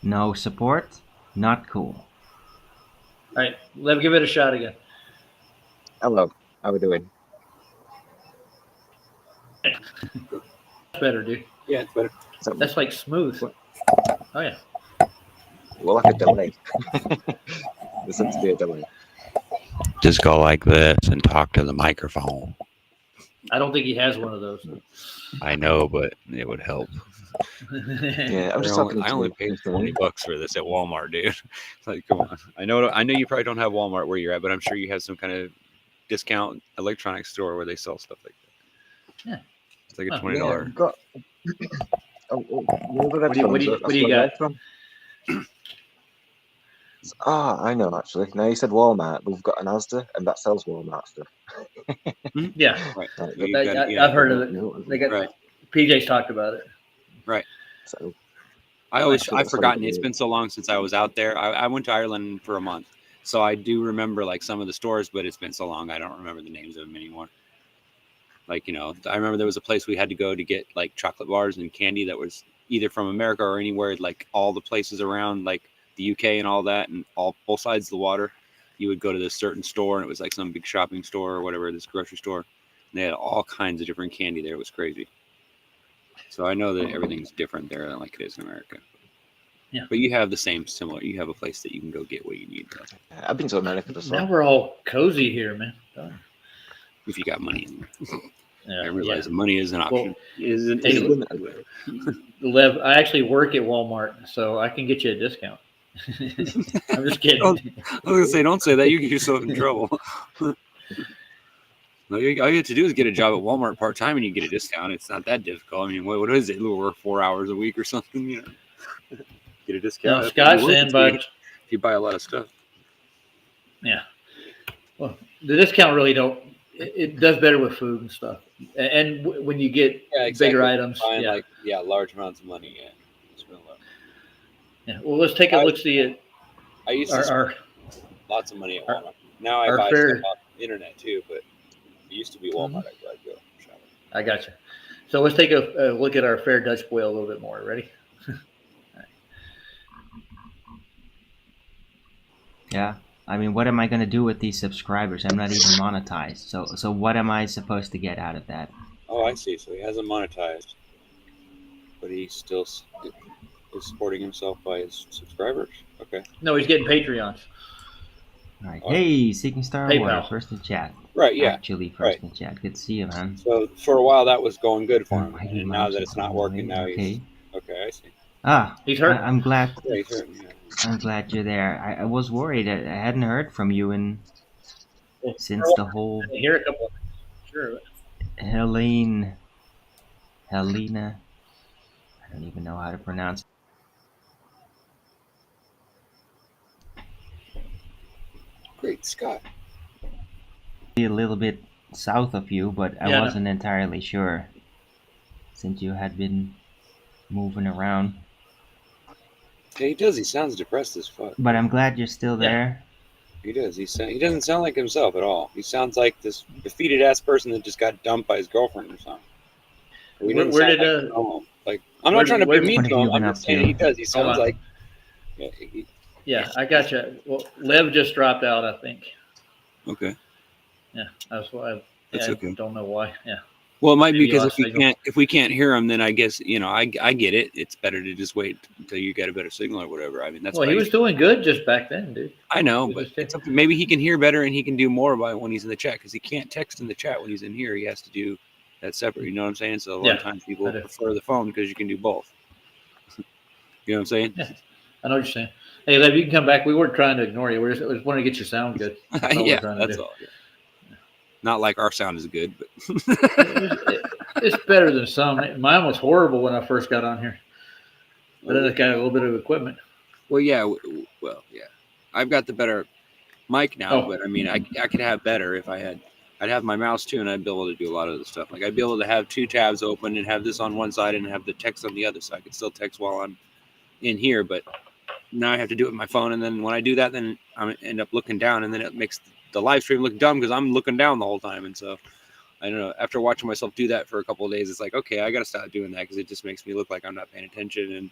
No support. Not cool. All right, let me give it a shot again. Hello, how we doing? That's better, dude. Yeah, it's better. So, That's like smooth. Oh yeah. well, like a delay. There seems to be a delay. Just go like this and talk to the microphone. I don't think he has one of those. I know, but it would help. Yeah, I'm just talking. I only paid $20 for this at Walmart, dude. It's like, come on. I know you probably don't have Walmart where you're at, but I'm sure you have some kind of discount electronics store where they sell stuff like that. Yeah. It's like a Huh. $20. Yeah, I've got. What do you got? From? I know actually. Now you said Walmart, but we've got an Asda, and that sells Walmart stuff. Yeah, Right. Right, So you've got- I've heard of it. No, They got Right. PJ's talked about it. so I've forgotten. It's been so long since I was out there. I went to Ireland for a month, so I do remember like some of the stores, but it's been so long I don't remember the names of them anymore. Like, I remember there was a place we had to go to get like chocolate bars and candy that was either from America or anywhere, like all the places around like the UK and all that, and both sides of the water. You would go to this certain store and it was like some big shopping store or whatever, this grocery store. And they had all kinds of different candy there. It was crazy. So I know that everything's different there than like it is in America. Yeah. But you have the same similar. You have a place that you can go get what you need, though, I've been to America as Now well. we're all cozy here, man. if you got money. Yeah, I realize money is an option. Hey, Lev, I actually work at Walmart, so I can get you a discount. I'm just kidding. I was gonna say, don't say that. You get yourself in trouble. All you have to do is get a job at Walmart part time, and you get a discount. It's not that difficult. I mean, what is it? We'll work 4 hours a week or something. Get a discount. No, Scott's in, If but you buy a lot of stuff. yeah. Well, the discount really don't. It does better with food and stuff, and when you get bigger items. Buying large amounts of money. Yeah, it's real low. Yeah. Well, let's take a look. See it. I used to Our lots of money at Walmart. Now I our buy fair- stuff off the internet too, but it used to be Walmart. I'd go shopping. I got you. So let's take a look at our fair Dutch boil a little bit more. Ready? Yeah. I mean, what am I gonna do with these subscribers? I'm not even monetized. So what am I supposed to get out of that? Oh, I see. So he hasn't monetized, but he still is supporting himself by his subscribers. Okay. No, he's getting Patreons. All right. Hey, Seeking Star Water, PayPal. first in chat. Right, yeah. Actually, first right. in chat. Good to see you, man. So for a while that was going good for him, Why do and now moms that it's not call working, away? now Okay. he's okay. I see. He's hurt. I'm glad. Yeah, he's hurting. Yeah. I'm glad you're there. I was worried. I hadn't heard from you Well, since the whole here a couple. Sure. Helena. I don't even know how to pronounce Great Scott. it. A little bit south of you, but I Yeah, I know. wasn't entirely sure since you had been moving around. Yeah, he does. He sounds depressed as fuck. But I'm glad you're still Yeah. there. He does. He doesn't sound like himself at all. He sounds like this defeated ass person that just got dumped by his girlfriend or something. He doesn't Where sound did like normal. Like I'm where not trying to did- be where- mean What to have you him. been I'm up just saying to? he does. He sounds on. like Yeah, I got you. Well, Lev just dropped out, I think. okay. Yeah, that's why. That's I okay. don't know why. Yeah. Well, it might be Maybe because lost signal. if we can't hear him, then I guess I get it. It's better to just wait until you get a better signal or whatever. I mean, that's Well, he was doing good just back then, dude. I know, He but was it's something, maybe he can hear better and he can do more about it when he's in the chat because he can't text in the chat when he's in here. He has to do that separate. You know what I'm saying? So a lot of times people I do. prefer the phone because you can do both. You know what I'm saying? Yeah, I know what you're saying. Hey, Lev, you can come back. We weren't trying to ignore you. We just wanted to get your sound good. That's all Yeah, we're trying to that's do. all. Yeah. Not like our sound is good, but It's better than some. Mine was horrible when I first got on here, but then I got a little bit of equipment. well, yeah, yeah. I've got the better mic now, Oh. but I mean, I could have better if I had. I'd have my mouse too, and I'd be able to do a lot of the stuff. Like I'd be able to have two tabs open and have this on one side and have the text on the other side. I could still text while I'm in here, but now I have to do it with my phone. And then when I do that, then I end up looking down, and then it makes the live stream look dumb because I'm looking down the whole time. And so I don't know. After watching myself do that for a couple of days, it's like, okay, I got to stop doing that because it just makes me look like I'm not paying attention. And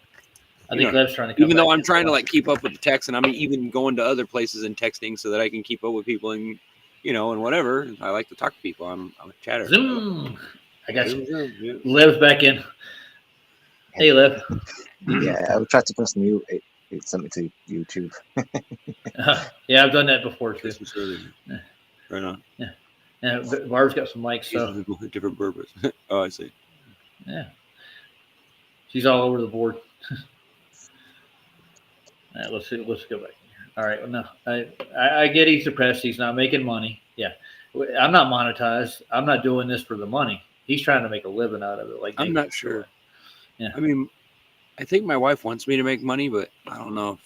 I think Lev's trying to come even though back I'm in. trying to like keep up with the text, and I'm even going to other places and texting so that I can keep up with people and and whatever. I like to talk to people. I'm a chatter. Zoom. I got you. Zoom, yeah. Lev's back in. Hey, Lev. Yeah, I tried to press mute. It sent me to YouTube. Yeah, I've done that before too. Christmas early. Yeah. Right on. Yeah, Barb's got some mics, so Different purpose. Oh, I see. yeah, she's all over the board. All right, let's see. Let's go back here. All right, well, no, I get he's depressed. He's not making money. Yeah, I'm not monetized. I'm not doing this for the money. He's trying to make a living out of it. Like I'm not sure. Yeah. I mean, I think my wife wants me to make money, but I don't know.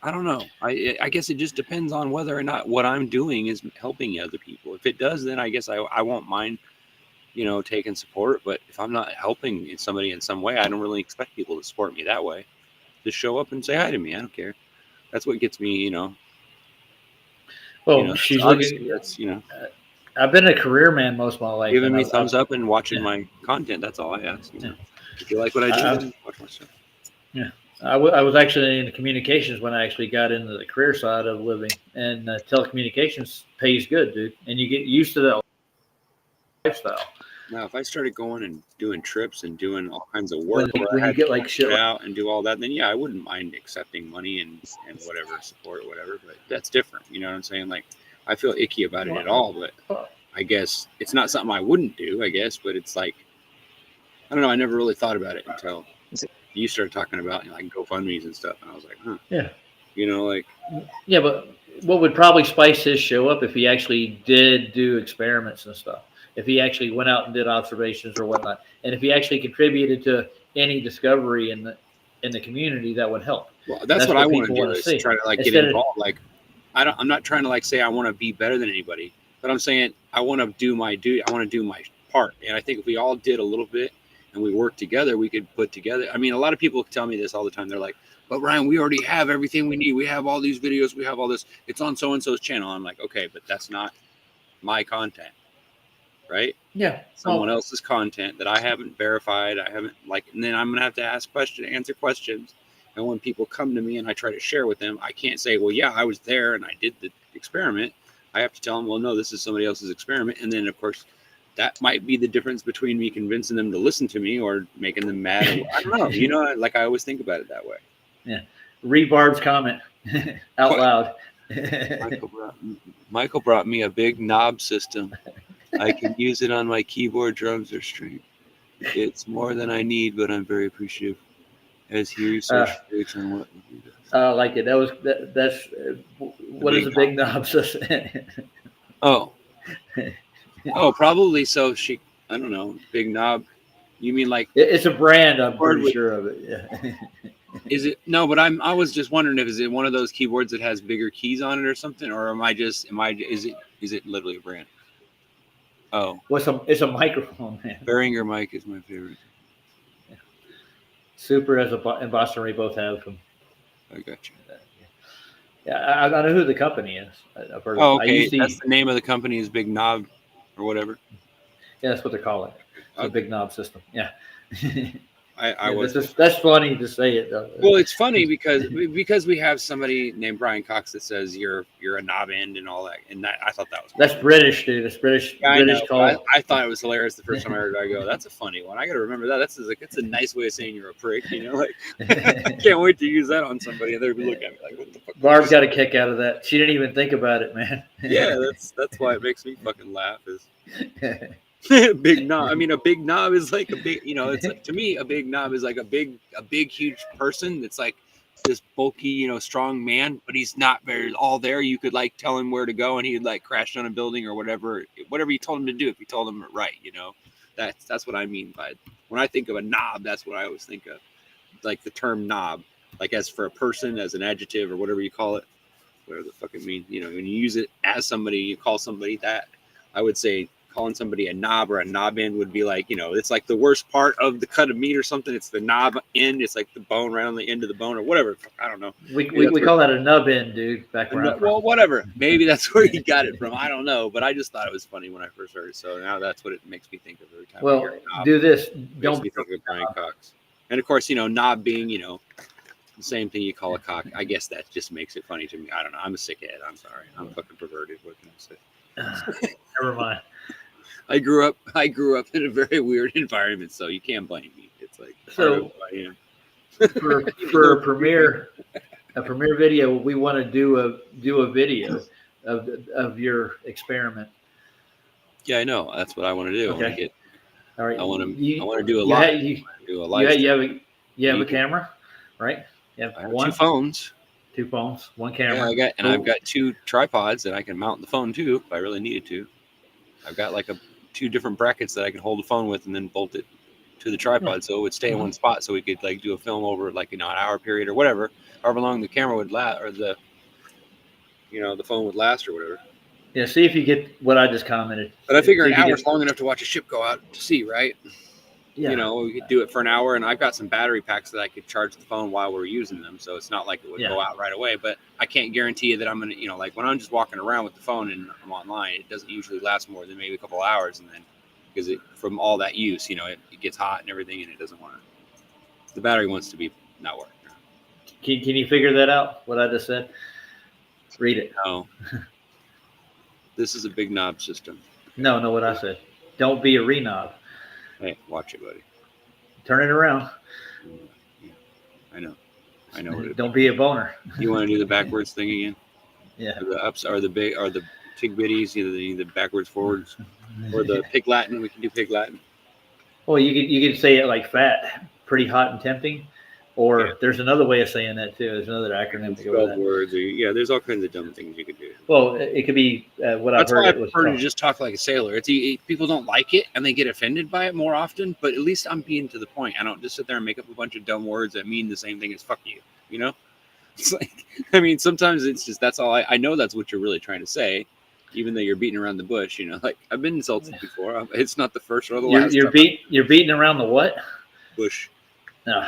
I don't know. I guess it just depends on whether or not what I'm doing is helping other people. If it does, then I guess I won't mind, taking support. But if I'm not helping somebody in some way, I don't really expect people to support me that way. Just show up and say hi to me. I don't care. That's what gets me, Well, she's looking. That's I've been a career man most of my life. giving me thumbs up and watching my content. That's all I ask. If you like what I do, then watch my stuff. Yeah. I was actually in communications when I actually got into the career side of living, and telecommunications pays good, dude, and you get used to that lifestyle. Now, if I started going and doing trips and doing all kinds of work, When you get like shit out and do all that, then yeah, I wouldn't mind accepting money and whatever support, whatever. But that's different. You know what I'm saying? Like, I feel icky about it at all, but I guess it's not something I wouldn't do. I guess, but it's like, I don't know. I never really thought about it until you started talking about like GoFundMe's and stuff, and I was like, huh. Yeah. Yeah, but what would probably spice his show up if he actually did do experiments and stuff, if he actually went out and did observations or whatnot, and if he actually contributed to any discovery in the community, that would help. Well, that's what I want to do, is see. try to like get involved. Like, I'm not trying to like say I want to be better than anybody, but I'm saying I want to do my duty. I want to do my part, and I think if we all did a little bit and we worked together, we could put together. I mean, a lot of people tell me this all the time. They're like, "But Ryan, we already have everything we need. We have all these videos. We have all this. It's on so and so's channel." I'm like, okay, but that's not my content, right? Yeah, someone else's content that I haven't verified. I haven't and then I'm gonna have to answer questions. And when people come to me and I try to share with them, I can't say, well, yeah, I was there and I did the experiment. I have to tell them, well, no, this is somebody else's experiment. And then, of course, that might be the difference between me convincing them to listen to me or making them mad. I don't know. Like I always think about it that way. Yeah. Read Barb's comment out loud. Michael brought me a big knob system. I can use it on my keyboard, drums, or string. It's more than I need, but I'm very appreciative as he researches on what he does. I like it. That's what is big a big knob system? Oh, probably so. I don't know, big knob. You mean like It's a brand, I'm Keyboard pretty with- sure of it. Yeah. is it? No, but I was just wondering if is it one of those keyboards that has bigger keys on it or something, or is it literally a brand? Oh, Well, it's a microphone, man. Behringer mic is my favorite. Super and Boston Ray both have them. I got you. Yeah, I know who the company is. I've heard of Oh, it. okay. That's the name of the company is Big Knob or whatever. Yeah, that's what they call it. It's a Okay. big knob system. Yeah. I was. That's funny to say it though. Well, it's funny because we have somebody named Brian Cox that says you're a knob end and all that, and I thought that was That's British, dude. It's British. Yeah, I British know, call. but I thought it was hilarious the first time I heard it. I go, that's a funny one. I got to remember that. That's a nice way of saying you're a prick. You know, like I can't wait to use that on somebody, and they're gonna look at me like, what the fuck? Barb got a kick out of that. She didn't even think about it, man. Yeah, that's why it makes me fucking laugh. Is big knob. I mean, a big knob is like a big. You know, it's like, to me a big knob is like a big huge person that's like this bulky, strong man, but he's not very all there. You could like tell him where to go, and he'd like crash on a building or whatever you told him to do. If you told him right, that's what I mean by when I think of a knob. That's what I always think of, like the term knob, like as for a person, as an adjective or whatever you call it, whatever the fuck it means. When you use it as somebody, you call somebody that. I would say calling somebody a knob or a knob end would be like, it's like the worst part of the cut of meat or something. It's the knob end. It's like the bone right on the end of the bone or whatever. I don't know. We call that a nub end, dude. Back where I'm from. Well, whatever. Maybe that's where you got it from. I don't know, but I just thought it was funny when I first heard it. So now that's what it makes me think of every time. I hear knob. Do this. Makes Don't me think of Brian Cox. And of course, knob being, the same thing you call a cock. I guess that just makes it funny to me. I don't know. I'm a sickhead. I'm sorry. I'm fucking perverted. What can I say? Never mind. I grew up in a very weird environment, so you can't blame me. It's like So for a premiere video, we want to do a video of your experiment. Yeah, I know. That's what I want to do. Okay. All right. I want to do a lot. Do a live. You have a camera, right? You have I have one, 2 phones. 2 phones, one camera. Yeah, I've got 2 tripods that I can mount the phone to if I really needed to. I've got like 2 different brackets that I can hold the phone with and then bolt it to the tripod so it would stay in one spot, so we could like do a film over like an hour period or whatever, however long the camera would last or the phone would last or whatever. Yeah, see if you get what I just commented. But I figure See an if you hour is long enough to watch a ship go out to sea, right? Yeah. We could do it for an hour, and I've got some battery packs that I could charge the phone while we're using them, so it's not like it would go out right away. But I can't guarantee you that I'm gonna, like when I'm just walking around with the phone and I'm online, it doesn't usually last more than maybe a couple hours, and then because from all that use, it gets hot and everything, and it doesn't want to. The battery wants to be not working. Can you figure that out? What I just said? Read it. No. This is a big knob system. No, what I said. Don't be a re-knob. Hey, watch it, buddy. Turn it around. Yeah, I know what it is. Don't be a boner. You want to do the backwards thing again? Yeah. Or the ups or the big or the pig bitties, either the backwards forwards or the pig Latin. We can do pig Latin. Well, you could say it like fat, pretty hot and tempting, or there's another way of saying that too. There's another acronym to go with 12 that. words. There's all kinds of dumb things you could do. Well, it could be what I've That's heard. why I It was prefer to just talk like a sailor. People don't like it and they get offended by it more often, but at least I'm being to the point. I don't just sit there and make up a bunch of dumb words that mean the same thing as fuck you. It's like, sometimes it's just that's all I know. That's what you're really trying to say, even though you're beating around the bush. Like I've been insulted before. It's not the first or the last. You're beating around the what? Bush. No.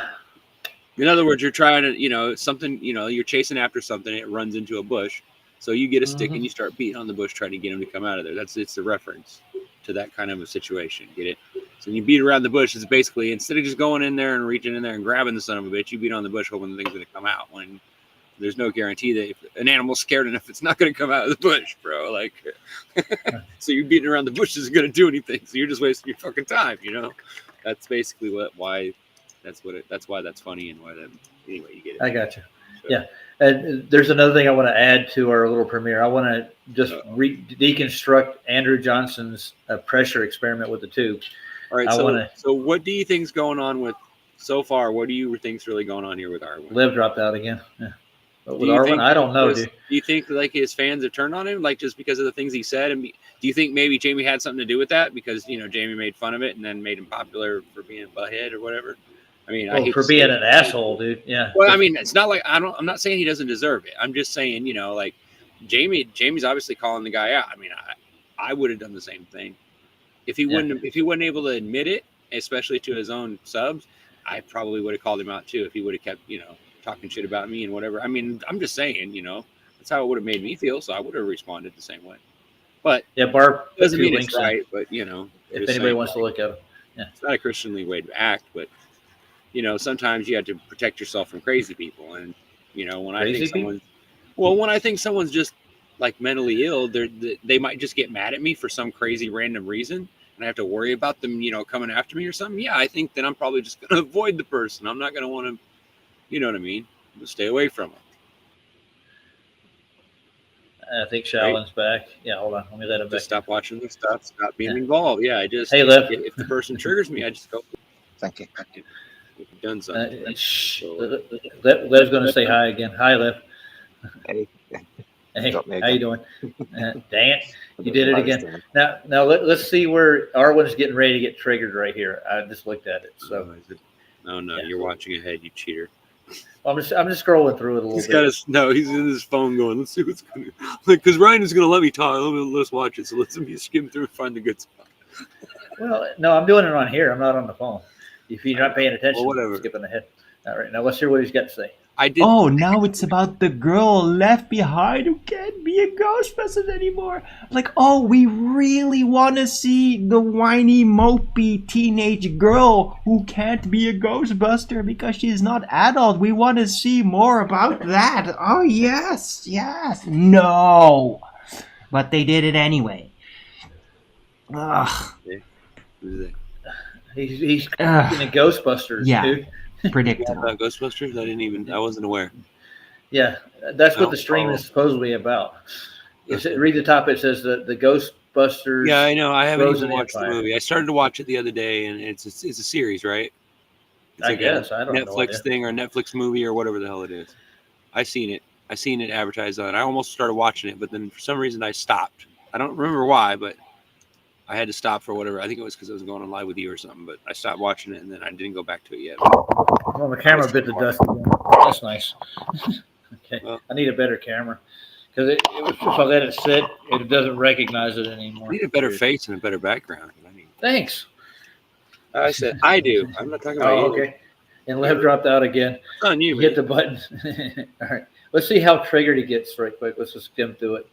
In other words, you're trying to, something, you're chasing after something. It runs into a bush. So you get a stick and you start beating on the bush, trying to get him to come out of there. It's a reference to that kind of a situation. Get it? So when you beat around the bush, it's basically, instead of just going in there and reaching in there and grabbing the son of a bitch, you beat on the bush hoping the thing's going to come out. When there's no guarantee that if an animal's scared enough, it's not going to come out of the bush, bro. Like, so you beating around the bush isn't going to do anything. So you're just wasting your fucking time, That's basically why that's funny and why that. Anyway, you get it. I got you. So. Yeah, And there's another thing I want to add to our little premiere. I want to just deconstruct Andrew Johnson's pressure experiment with the tube. All right. I So, wanna- so what do you think's going on with so far? What do you think's really going on here with Arwen? Lev dropped out again. Yeah. But Do with you Arwen, think I don't know, do dude. you think like his fans have turned on him, like just because of the things he said? And do you think maybe Jamie had something to do with that because Jamie made fun of it and then made him popular for being a butthead or whatever? I mean, I Well, hate for to say being it. an asshole, dude. Yeah. Well, I mean, it's not like I'm not saying he doesn't deserve it. I'm just saying, like Jamie's obviously calling the guy out. I mean, I would have done the same thing if he wasn't able to admit it, especially to his own subs. I probably would have called him out too if he would have kept talking shit about me and whatever. I mean, I'm just saying, that's how it would have made me feel. So I would have responded the same way. But yeah, Barb doesn't put two mean links it's in, right. But if anybody wants to look at it. it's not a Christianly way to act, but sometimes you have to protect yourself from crazy people. And when I think someone's just like mentally ill, they might just get mad at me for some crazy random reason, and I have to worry about them, coming after me or something. Yeah, I think then I'm probably just going to avoid the person. I'm not going to want to, you know what I mean? Just stay away from them. I think Shaolin's back. Yeah, hold on. Let me let him back. Just stop watching the stuff. Stop being involved. Yeah, I just. Hey, Lev. If the person triggers me, I just go. Thank you. If you've done something. Lev's going to say hi again. Hi, Lev. Hey. Hey, Got me how you again. doing? Dang it, you did it again. Now let's see where Arwen's getting ready to get triggered right here. I just looked at it. So No, you're watching ahead, you cheater. I'm just scrolling through it a little bit. He's in his phone going, let's see what's going on. Because Ryan is going to let me talk. Let's watch it. So let's skim through and find the good spot. Well, no, I'm doing it on here. I'm not on the phone. If you're not paying attention, whatever. Skipping ahead. All right, now let's hear what he's got to say. Oh, now it's about the girl left behind who can't be a Ghostbusters anymore. Like, oh, we really want to see the whiny, mopey teenage girl who can't be a Ghostbuster because she's not adult. We want to see more about that. Oh, yes. No. But they did it anyway. Ugh. He's in a Ghostbusters, dude. Predictable. About Ghostbusters? I wasn't aware. Yeah, that's what the stream is supposedly about. Read the top. It says the Ghostbusters. Yeah, I know. I haven't even watched the movie. I started to watch it the other day, and it's a series, right? It's I guess I don't know. Netflix thing or Netflix movie or whatever the hell it is. I seen it advertised on it. I almost started watching it, but then for some reason I stopped. I don't remember why, but I had to stop for whatever. I think it was because I was going on live with you or something. But I stopped watching it, and then I didn't go back to it yet. Well, the camera bit the dust again. That's nice. Okay, well, I need a better camera because if I let it sit, it doesn't recognize it anymore. I need a better face and a better background. Thanks. I said I do. I'm not talking about you. Okay. And Lev dropped out again. It's on you. Hit the button. All right. Let's see how triggered he gets right quick. Let's just skim through it.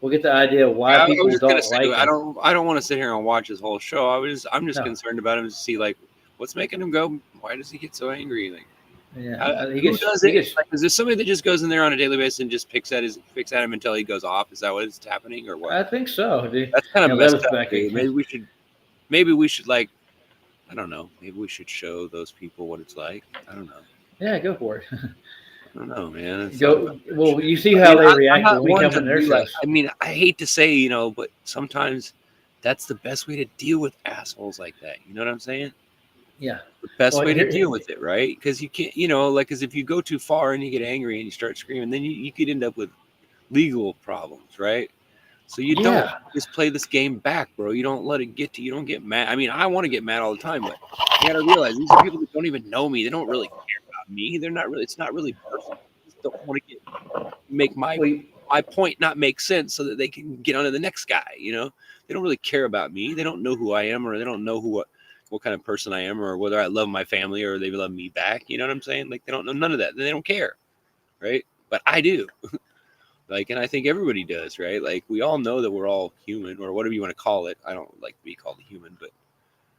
We'll get the idea of why people don't like him. I don't want to sit here and watch his whole show. I'm just concerned about him to see like what's making him go. Why does he get so angry? Like, is there somebody that just goes in there on a daily basis and just picks at him until he goes off? Is that what's happening or what? I think so, dude. That's kind of messed up. Maybe we should like, I don't know. Maybe we should show those people what it's like. I don't know. Yeah, go for it. I don't know, man. Well, you see how they react when we come in their shows. I mean, I hate to say, but sometimes that's the best way to deal with assholes like that. You know what I'm saying? Yeah. The best way to deal with it, right? Because you can't, because if you go too far and you get angry and you start screaming, then you could end up with legal problems, right? So you don't just play this game back, bro. You don't let it get to you. Don't get mad. I mean, I want to get mad all the time, but you got to realize these are people that don't even know me. They don't really care about me. They're not really. It's not really personal. I just don't want to make my point not make sense so that they can get on to the next guy. They don't really care about me. They don't know who I am, or they don't know what kind of person I am, or whether I love my family or they love me back. You know what I'm saying? Like they don't know none of that. They don't care, right? But I do. And I think everybody does, right? Like we all know that we're all human, or whatever you want to call it. I don't like to be called a human, but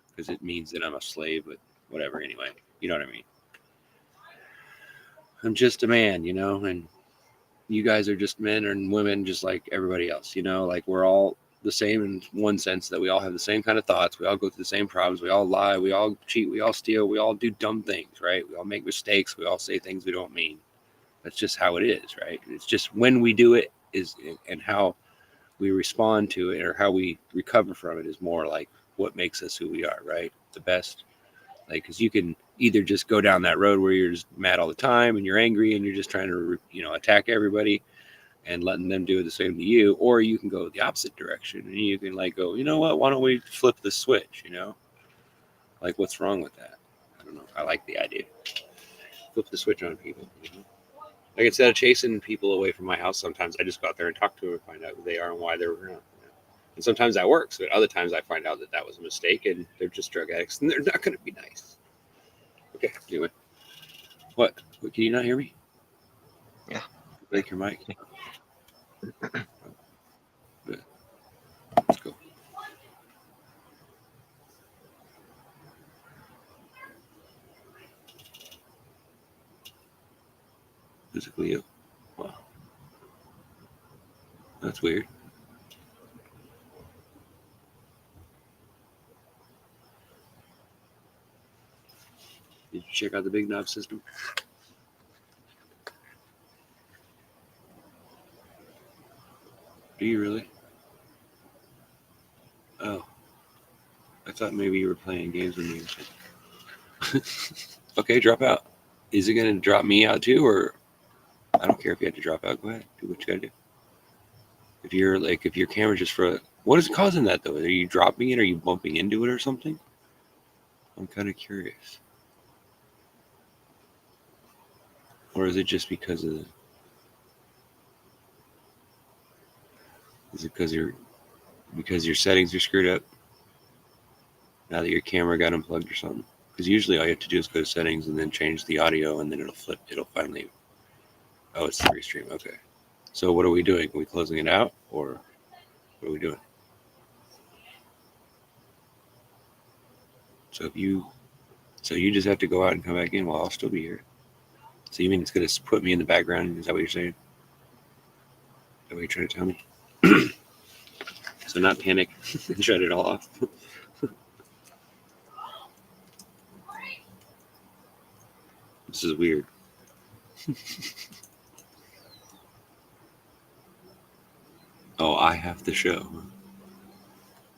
because it means that I'm a slave, but whatever. Anyway, you know what I mean? I'm just a man, and you guys are just men and women, just like everybody else. Like we're all the same in one sense that we all have the same kind of thoughts. We all go through the same problems. We all lie. We all cheat. We all steal. We all do dumb things, right? We all make mistakes. We all say things we don't mean. That's just how it is, right? It's just when we do it is, and how we respond to it or how we recover from it is more like what makes us who we are, right? The best. Like, because you can either just go down that road where you're just mad all the time and you're angry and you're just trying to, attack everybody and letting them do the same to you, or you can go the opposite direction and you can like go, you know what? Why don't we flip the switch? Like what's wrong with that? I don't know. I like the idea. Flip the switch on people. Like instead of chasing people away from my house, sometimes I just go out there and talk to them and find out who they are and why they're around. And sometimes that works, but other times I find out that was a mistake and they're just drug addicts and they're not going to be nice. Okay, anyway. What? Can you not hear me? Yeah. Break your mic. Good. Let's go. Physically ill. Wow. That's weird. Did you check out the big knob system? Do you really? Oh. I thought maybe you were playing games with me or something. Okay, drop out. Is it going to drop me out too, or I don't care if you have to drop out. Go ahead. Do what you got to do. If your camera just for what is causing that though? Are you dropping it? Are you bumping into it or something? I'm kind of curious. Or is it just because of is it because your settings are screwed up now that your camera got unplugged or something? Because usually all you have to do is go to settings and then change the audio and then it'll finally, oh, it's the restream. Okay. So what are we doing? Are we closing it out or what are we doing? So you just have to go out and come back in while I'll still be here. So you mean it's going to put me in the background? Is that what you're saying? Is that what you're trying to tell me? So not panic and shut it all off. This is weird. Oh, I have the show.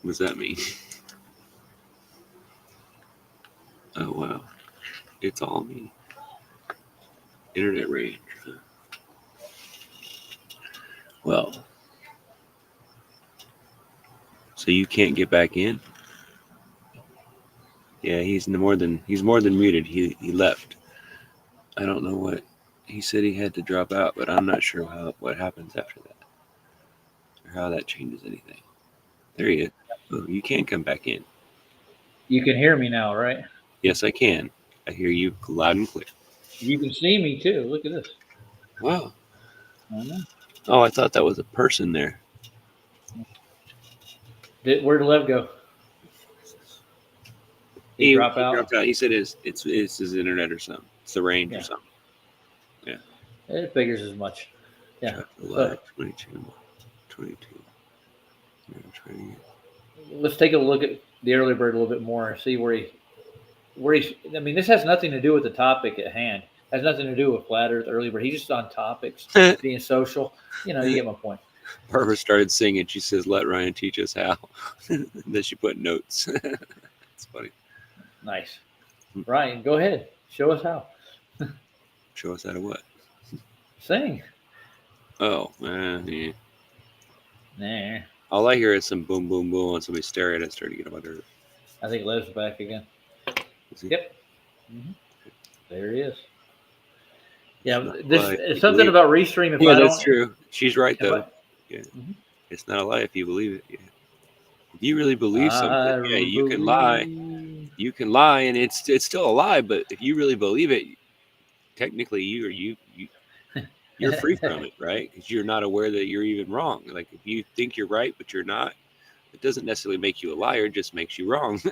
What does that mean? Oh, wow. It's all me. Internet range. Well, so you can't get back in? Yeah, he's more than muted. He left. I don't know what he said. He had to drop out, but I'm not sure what happens after that or how that changes anything. There he is. Oh, you can come back in. You can hear me now, right? Yes, I can. I hear you loud and clear. You can see me too. Look at this. Wow. I know. Oh, I thought that was a person there. Where'd Lev go? He drop out? Dropped out. He said it's his internet or something. It's the range or something. Yeah. It figures as much. Yeah. Live, 22. Let's take a look at the early bird a little bit more and see where he's. I mean, this has nothing to do with the topic at hand. It has nothing to do with flat Earth early bird. He's just on topics, being social. You get my point. Barbara started singing. She says, "Let Ryan teach us how." Then she put notes. It's funny. Nice. Ryan, go ahead. Show us how. Show us how to what? Sing. Oh, yeah. Nah. All I hear is some boom, boom, boom, and somebody stare at us, trying to get him under. I think Lev's back again. Yep. Mm-hmm. There he is. Yeah, it's something about restream. That's true. She's right though. It's not a lie if you believe it. Yeah. If you really believe something, you can lie. You can lie, and it's still a lie. But if you really believe it, technically you're free from it, right? Because you're not aware that you're even wrong. Like if you think you're right, but you're not, it doesn't necessarily make you a liar. It just makes you wrong.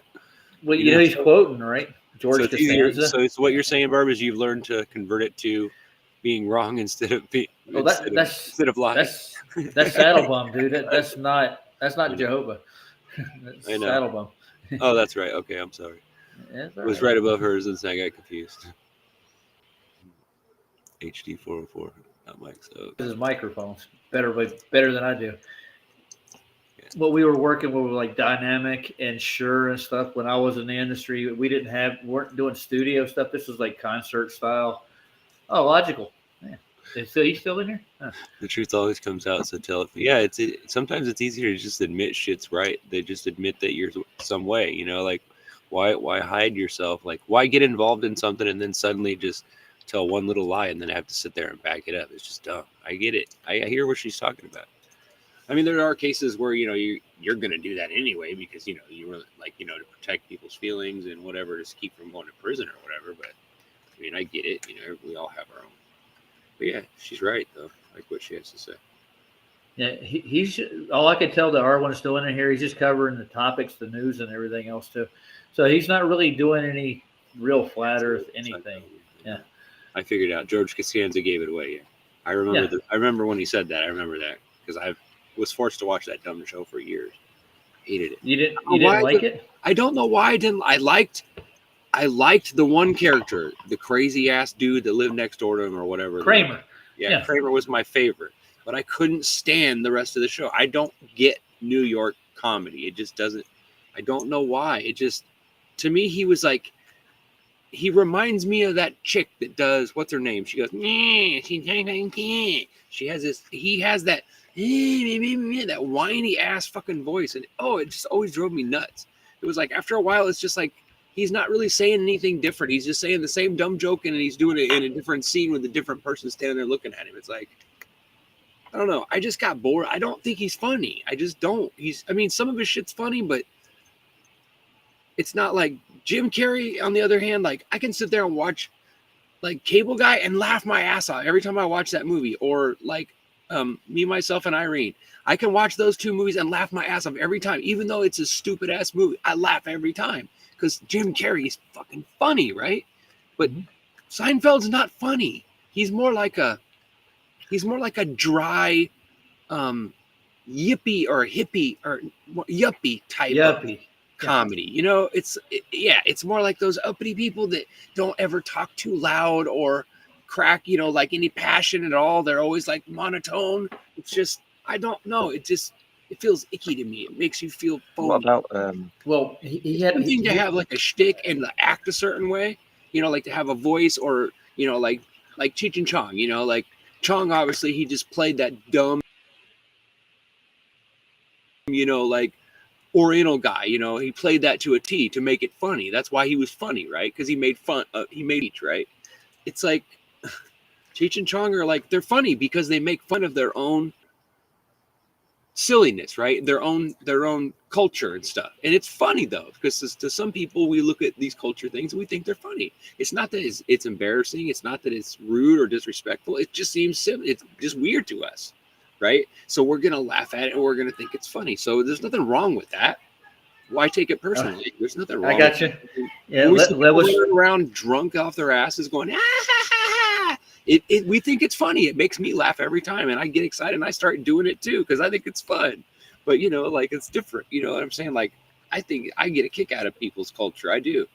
Well, he's quoting, right? George Costanza. So it's what you're saying, Barb, is you've learned to convert it to being wrong instead of instead of lying. That's Saddlebum, dude. That's not Jehovah. I know. Saddlebum. Oh, that's right. Okay, I'm sorry. It was right above hers, and so I got confused. HD 404 mic. So His microphones better than I do. What we were working with like Dynamic and Shure and stuff when I was in the industry, weren't doing studio stuff. This was like concert style. Oh, logical. Yeah. So he's still in here? Huh. the truth always comes out. So tell it. Yeah, sometimes it's easier to just admit shit's right. They just admit that you're some way. Like why hide yourself? Like why get involved in something and then suddenly just tell one little lie and then have to sit there and back it up? It's just dumb. I get it. I hear what she's talking about. I mean, there are cases where you're going to do that anyway because you really like to protect people's feelings and whatever to keep from going to prison or whatever. But I mean, I get it. We all have our own. But yeah, she's right though. I like what she has to say. Yeah, he's all I could tell that Arwen's still in here. He's just covering the topics, the news, and everything else too. So he's not really doing any real flat earth anything. Yeah, I figured out. George Costanza gave it away. Yeah, I remember. Yeah. I remember when he said that. I remember that because I was forced to watch that dumb show for years. Hated it. You didn't like it? I don't know why I didn't. I liked the one character, the crazy ass dude that lived next door to him or whatever. Kramer. Yeah, Kramer was my favorite, but I couldn't stand the rest of the show. I don't get New York comedy. It just doesn't. I don't know why. It just, to me, he was like, he reminds me of that chick that does, what's her name? She goes, she has this, he has that, that whiny ass fucking voice. And it just always drove me nuts. It was like, after a while, it's just like, he's not really saying anything different. He's just saying the same dumb joke and he's doing it in a different scene with a different person standing there looking at him. It's like, I don't know. I just got bored. I don't think he's funny. I just don't. Some of his shit's funny, but it's not like Jim Carrey, on the other hand. Like, I can sit there and watch like Cable Guy and laugh my ass off every time I watch that movie. Or like Me, Myself, and Irene. I can watch those two movies and laugh my ass off every time. Even though it's a stupid ass movie, I laugh every time. Because Jim Carrey is fucking funny, right? But Seinfeld's not funny. He's more like a dry, yippie or hippie or yuppie type of comedy. It's more like those uppity people that don't ever talk too loud or crack, like any passion at all. They're always like monotone. It's just, I don't know. It feels icky to me. It makes you feel phony. What about Well, he had something to have like a shtick and to act a certain way, like to have a voice or, like Cheech and Chong, like Chong, obviously he just played that dumb, like Oriental guy, he played that to a T to make it funny. That's why he was funny, right? Because he made fun, Cheech, right? It's like Cheech and Chong are like, they're funny because they make fun of their own silliness, right? Their own culture and stuff. And it's funny though, because to some people, we look at these culture things and we think they're funny. It's not that it's embarrassing. It's not that it's rude or disrespectful. It just seems silly. It's just weird to us, right? So we're going to laugh at it and we're going to think it's funny. So there's nothing wrong with that. Why take it personally? There's nothing wrong. I got you. Yeah, running around drunk off their asses going, we think it's funny. It makes me laugh every time, and I get excited and I start doing it too because I think it's fun. But like it's different. You know what I'm saying? Like I think I get a kick out of people's culture. I do.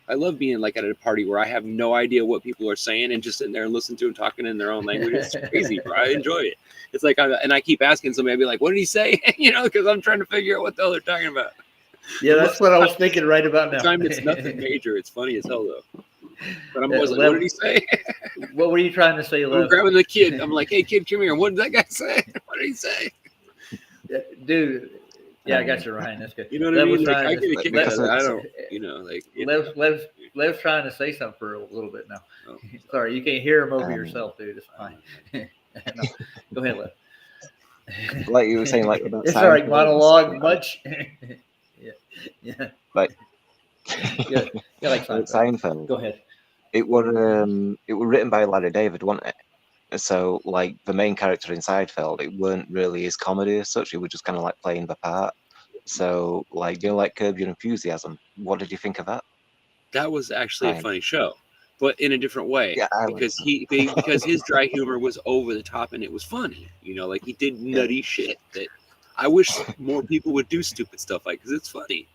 I love being like at a party where I have no idea what people are saying and just sitting there and listening to them talking in their own language. It's crazy, bro. I enjoy it. It's like, and I keep asking somebody, I'd be like, "What did he say?" Because I'm trying to figure out what the hell they're talking about. Yeah, that's what I was thinking right about now. Time it's nothing major. It's funny as hell though. But I'm always like, what did he say? What were you trying to say, Lev? I'm grabbing the kid. I'm like, hey, kid, come here. What did that guy say? What did he say? Dude, yeah, I got you, Ryan. That's good. You know what I mean? Like, I get a kick out of it. I don't, Lev's trying to say something for a little bit now. Oh, sorry, you can't hear him over yourself, dude. It's fine. No, go ahead, Lev. Like you were saying, like about it's all right. Monologue much. yeah. Like, yeah, like Seinfeld. Go ahead. It was written by Larry David, wasn't it? So like the main character in Seinfeld, it weren't really his comedy as such. It was just kind of like playing the part. So like like Curb Your Enthusiasm. What did you think of that? That was actually a funny show, but in a different way. Yeah, because because his dry humor was over the top and it was funny. Like he did nutty shit that I wish more people would do stupid stuff like because it's funny.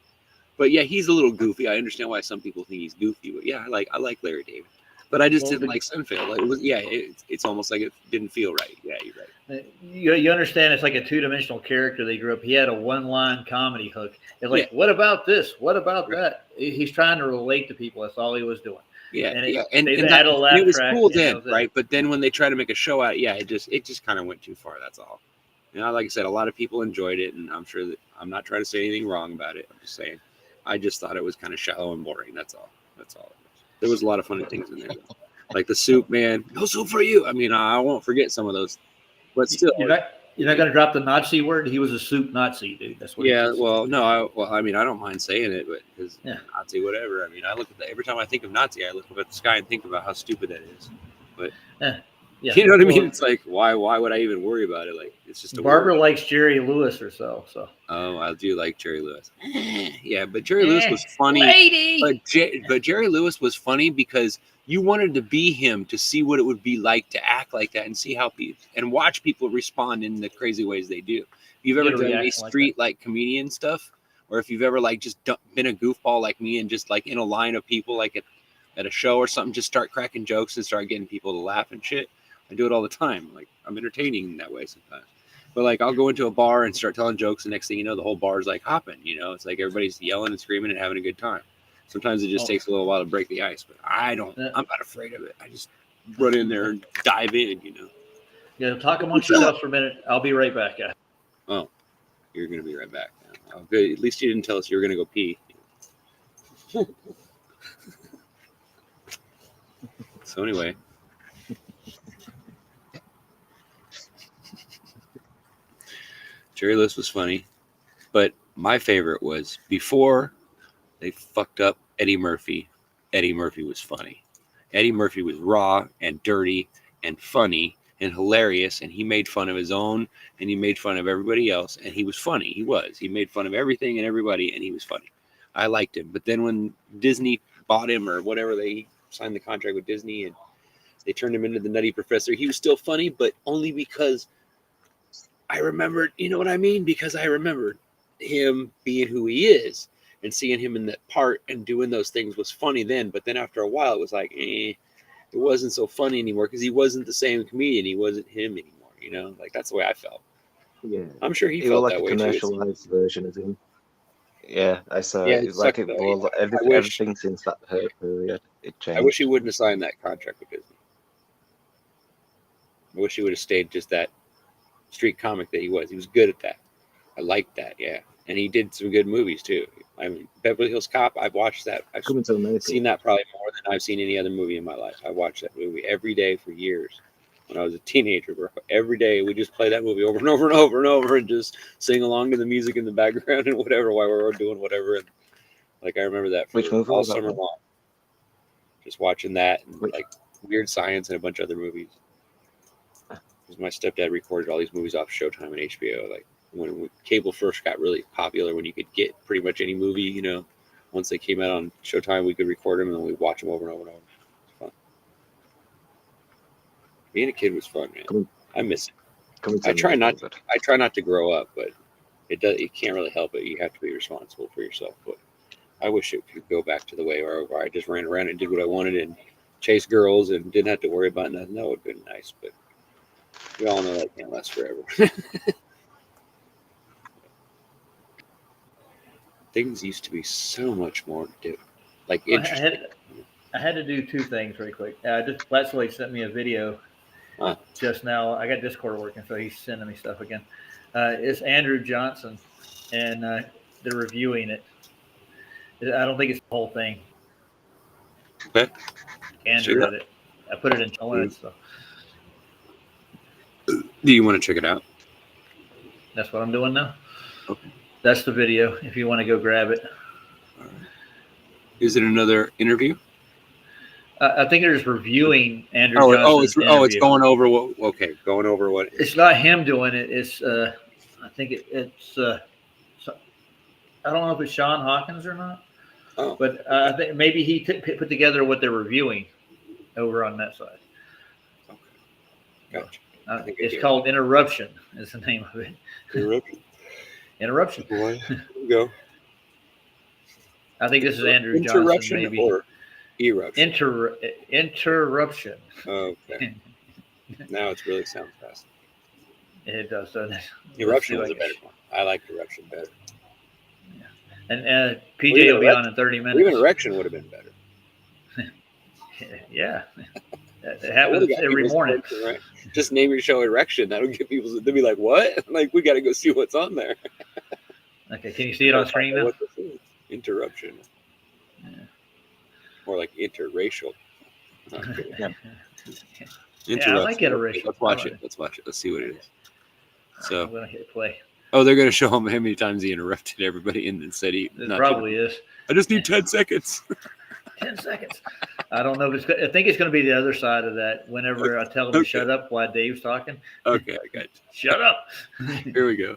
But yeah, he's a little goofy. I understand why some people think he's goofy, but yeah, I like Larry David. But I just Well, didn't like Sunfield. Like, it was, it's almost like it didn't feel right. Yeah, you're right. You understand it's like a two-dimensional character they grew up. He had a one-line comedy hook. It's like, what about this? What about that? He's trying to relate to people. That's all he was doing. Yeah, And and they that, add a laugh and it was track, cool and that then, was it. right? But then when they try to make a show out, it just kind of went too far. That's all. You know, like I said, a lot of people enjoyed it, and I'm sure that I'm not trying to say anything wrong about it. I'm just saying, I just thought it was kind of shallow and boring. That's all. That's all. There was a lot of funny things in there, though. Like the soup man, no soup for you. I mean, I won't forget some of those, but still, You're not going to drop the Nazi word. He was a soup Nazi, dude. That's what. yeah. Well, no. I mean, I don't mind saying it, but because Yeah. Nazi, whatever. I mean, I look at that every time I think of Nazi. I look up at the sky and think about how stupid that is. But Yeah. you know what I mean? It's like, why would I even worry about it? Like, it's just a Barbara word. likes Jerry Lewis herself, so. Oh, I do like Jerry Lewis. Yeah, but Jerry Lewis was funny. Lady. But Jerry Lewis was funny because you wanted to be him to see what it would be like to act like that and see how people and watch people respond in the crazy ways they do. If you've ever done any street like comedian stuff, or if you've ever like just been a goofball like me and just like in a line of people like at a show or something, just start cracking jokes and start getting people to laugh and shit. I do it all the time. Like I'm entertaining in that way sometimes. But like I'll go into a bar and start telling jokes, and next thing you know, the whole bar is like hopping. You know, it's like everybody's yelling and screaming and having a good time. Sometimes it just takes a little while to break the ice, but I'm not afraid of it. I just run in there and dive in, you know. Yeah, talk amongst yourselves for a minute. I'll be right back, guys. Oh, you're going to be right back. Oh, good. At least you didn't tell us you were going to go pee. So anyway. Jerry Lewis was funny, but my favorite was before they fucked up Eddie Murphy. Eddie Murphy was funny. Eddie Murphy was raw and dirty and funny and hilarious, and he made fun of his own, and he made fun of everybody else, and he was funny. He made fun of everything and everybody, and he was funny. I liked him. But then when Disney bought him or whatever, they signed the contract with Disney and they turned him into the Nutty Professor, he was still funny, but only because I remembered, you know what I mean? Because I remembered him being who he is. And seeing him in that part and doing those things was funny then. But then after a while, it was like, it wasn't so funny anymore because he wasn't the same comedian. He wasn't him anymore, you know? Like, that's the way I felt. Yeah. I'm sure he was felt like that a way commercialized version of him. Yeah, I saw Yeah, it. It's like sucked, everything since that hurt period, it changed. I wish he wouldn't have signed that contract with Disney. I wish he would have stayed just that street comic that he was. He was good at that. I liked that, yeah. And he did some good movies, too. I mean, Beverly Hills Cop, I've watched that. I've seen that probably more than I've seen any other movie in my life. I watched that movie every day for years. When I was a teenager, bro, every day we just play that movie over and over and over and over and just sing along to the music in the background and whatever while we were doing whatever. And like I remember that for all summer long. Just watching that and like Weird Science and a bunch of other movies. Because my stepdad recorded all these movies off Showtime and HBO. Like when cable first got really popular, when you could get pretty much any movie, you know, once they came out on Showtime, we could record them and we'd watch them over and over and over. It was fun. Being a kid was fun, man. I miss it. I try not to grow up, but you can't really help it. You have to be responsible for yourself. But I wish it could go back to the way where I just ran around and did what I wanted and chased girls and didn't have to worry about nothing. That would have been nice, but we all know that can't last forever. Things used to be so much more interesting. I had to do two things really quick. Just Leslie sent me a video just now. I got Discord working, so he's sending me stuff again. It's Andrew Johnson, and they're reviewing it. I don't think it's the whole thing. Okay. Andrew did it. I put it in comments. So. Do you want to check it out? That's what I'm doing now. Okay. That's the video. If you want to go grab it. All right. Is it another interview? I think they're just reviewing Andrew Johnson's interview. It's going over what? Okay, going over what? It's not him doing it. It's I think it's I don't know if it's Sean Hawkins or not. Oh. But I think maybe he put together what they're reviewing over on that side. Okay. Gotcha. It's called Interruption. Is the name of it. Interruption. Boy, here we go. I think this is Andrew Johnson. Maybe. Eruption. Interruption. Okay. Now it really sounds fast. It does, doesn't it? Eruption Let's was see a better one. I liked Eruption better. And PJ Well, even will be on in 30 Even minutes. Erection would have been better. Yeah. It I happens would've got every people's morning. attention, right? Just name your show Erection. That'll get people. They'll be like, "What?" Like, we got to go see what's on there. Okay, can you see it on screen now? What this is. Interruption. Yeah. More like interracial. Okay. Yeah. Yeah, I like interracial. Let's watch it. Let's watch it. Let's see what it is. I'm So, going to hit play. oh, they're going to show him how many times he interrupted everybody and then said he. It probably is. I just need 10 seconds. 10 seconds. I don't know. But I think it's going to be the other side of that. Whenever I tell him to shut up while Dave's talking. Okay, I got you. Shut up. Here we go.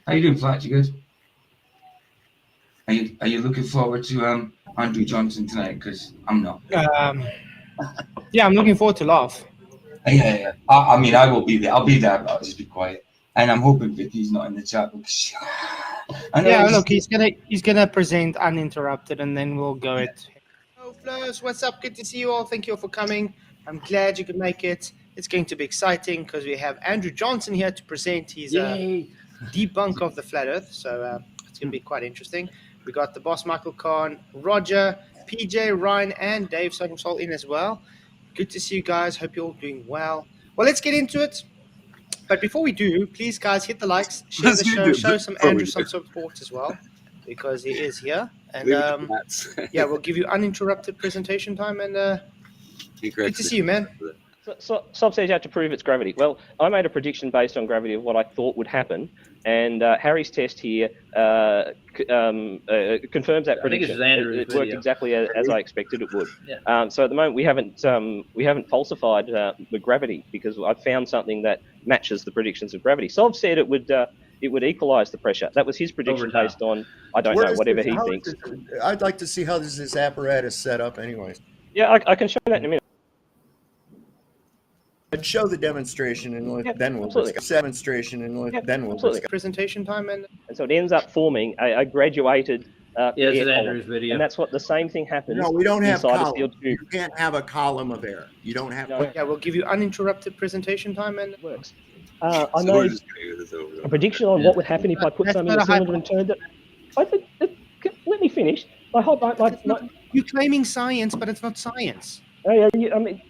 How you doing, Flat? You good? Are you looking forward to Andrew Johnson tonight? Because I'm not. Yeah, I'm looking forward to laugh. Yeah. I mean, I will be there. I'll be there, but I'll just be quiet. And I'm hoping Vicky's not in the chat because. Yeah, look, he's gonna present uninterrupted, and then we'll go it. Hello, Flows. What's up? Good to see you all. Thank you all for coming. I'm glad you could make it. It's going to be exciting because we have Andrew Johnson here to present his debunk of the flat Earth. So it's going to be quite interesting. We got the boss Michael Kahn, Roger, PJ, Ryan, and Dave Sodium Soul in as well. Good to see you guys. Hope you're all doing well. Well, let's get into it. But before we do, please, guys, hit the likes, share the show, show some Andrew some support as well, because he is here. And yeah, we'll give you uninterrupted presentation time. And good to see you, man. So Sob says you have to prove it's gravity. Well, I made a prediction based on gravity of what I thought would happen, and Harry's test here confirms that prediction. It worked exactly as I expected it would. Yeah. So at the moment we haven't falsified the gravity because I've found something that matches the predictions of gravity. Sob said it would equalize the pressure. That was his prediction based on I don't know whatever he thinks. I'd like to see how this apparatus set up, anyways. Yeah, I can show that in a minute. I'd show the demonstration and then we'll discuss demonstration and then we'll discuss presentation time. And so it ends up forming a graduated it's Andrew's video. And that's what the same thing happens. No, we don't have column. You can't have a column of air. You don't have. Yeah, we'll give you uninterrupted presentation time and it works. I made a prediction on what would happen if I put something in the cylinder and turned it. Let me finish. You're claiming science, but it's not science. I mean,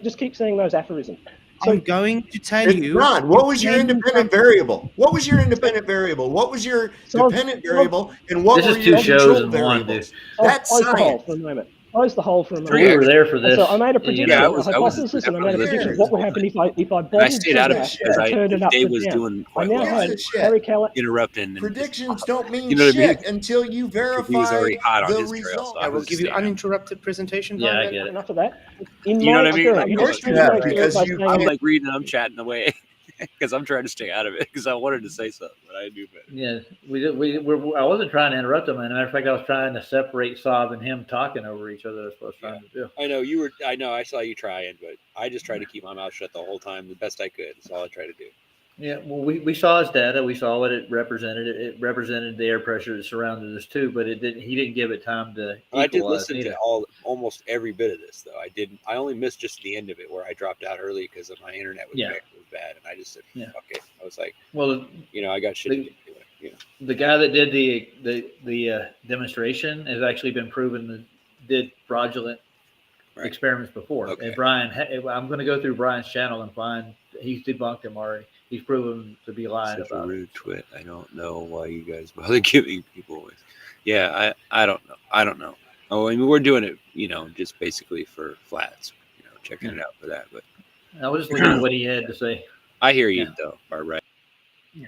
just keep saying those aphorisms. So I'm going to tell you. Ron, what was your independent variable? What was your independent variable? What was your dependent variable? And what were your control variables? That's science. For a moment. Close the hole for a moment. We were there for this. So I made a prediction, a hypothesis, and I made a prediction of what would happen if I I stayed out of it because turned it up Dave was down. doing I quite now well. had Harry Callett Interrupting. Predictions don't mean You know what I mean? shit until you verify He was already hot on the his trail, result. so I will give you uninterrupted presentation time. Yeah, I get it. Enough of that. You know what I mean? Because I'm like reading, I'm chatting away because I'm trying to stay out of it because I wanted to say something, but I knew better. Yeah, I wasn't trying to interrupt him. As a matter of fact, I was trying to separate Sob and him talking over each other. That's what I was trying to do. I know you were. I know I saw you trying, but I just tried to keep my mouth shut the whole time the best I could. That's all I tried to do. Yeah, well, we saw his data. We saw what it represented. It represented the air pressure that surrounded us too, but it didn't. He didn't give it time to. I did listen to almost every bit of this, though. I didn't. I only missed just the end of it where I dropped out early because of my internet was bad, and I just said, "Okay." I was like, "Well, I got shit to do." The guy that did the demonstration has actually been proven to did fraudulent experiments before. Okay. And Brian, I'm going to go through Brian's channel and find he's debunked him already. He's proven to be lying Such about a rude twit. I don't know why you guys bother giving people away. Yeah, I don't know. I don't know. Oh, I mean, we're doing it, just basically for flats, checking it out for that. But I was just looking at what he had to say. I hear you, though, Barbara. Yeah.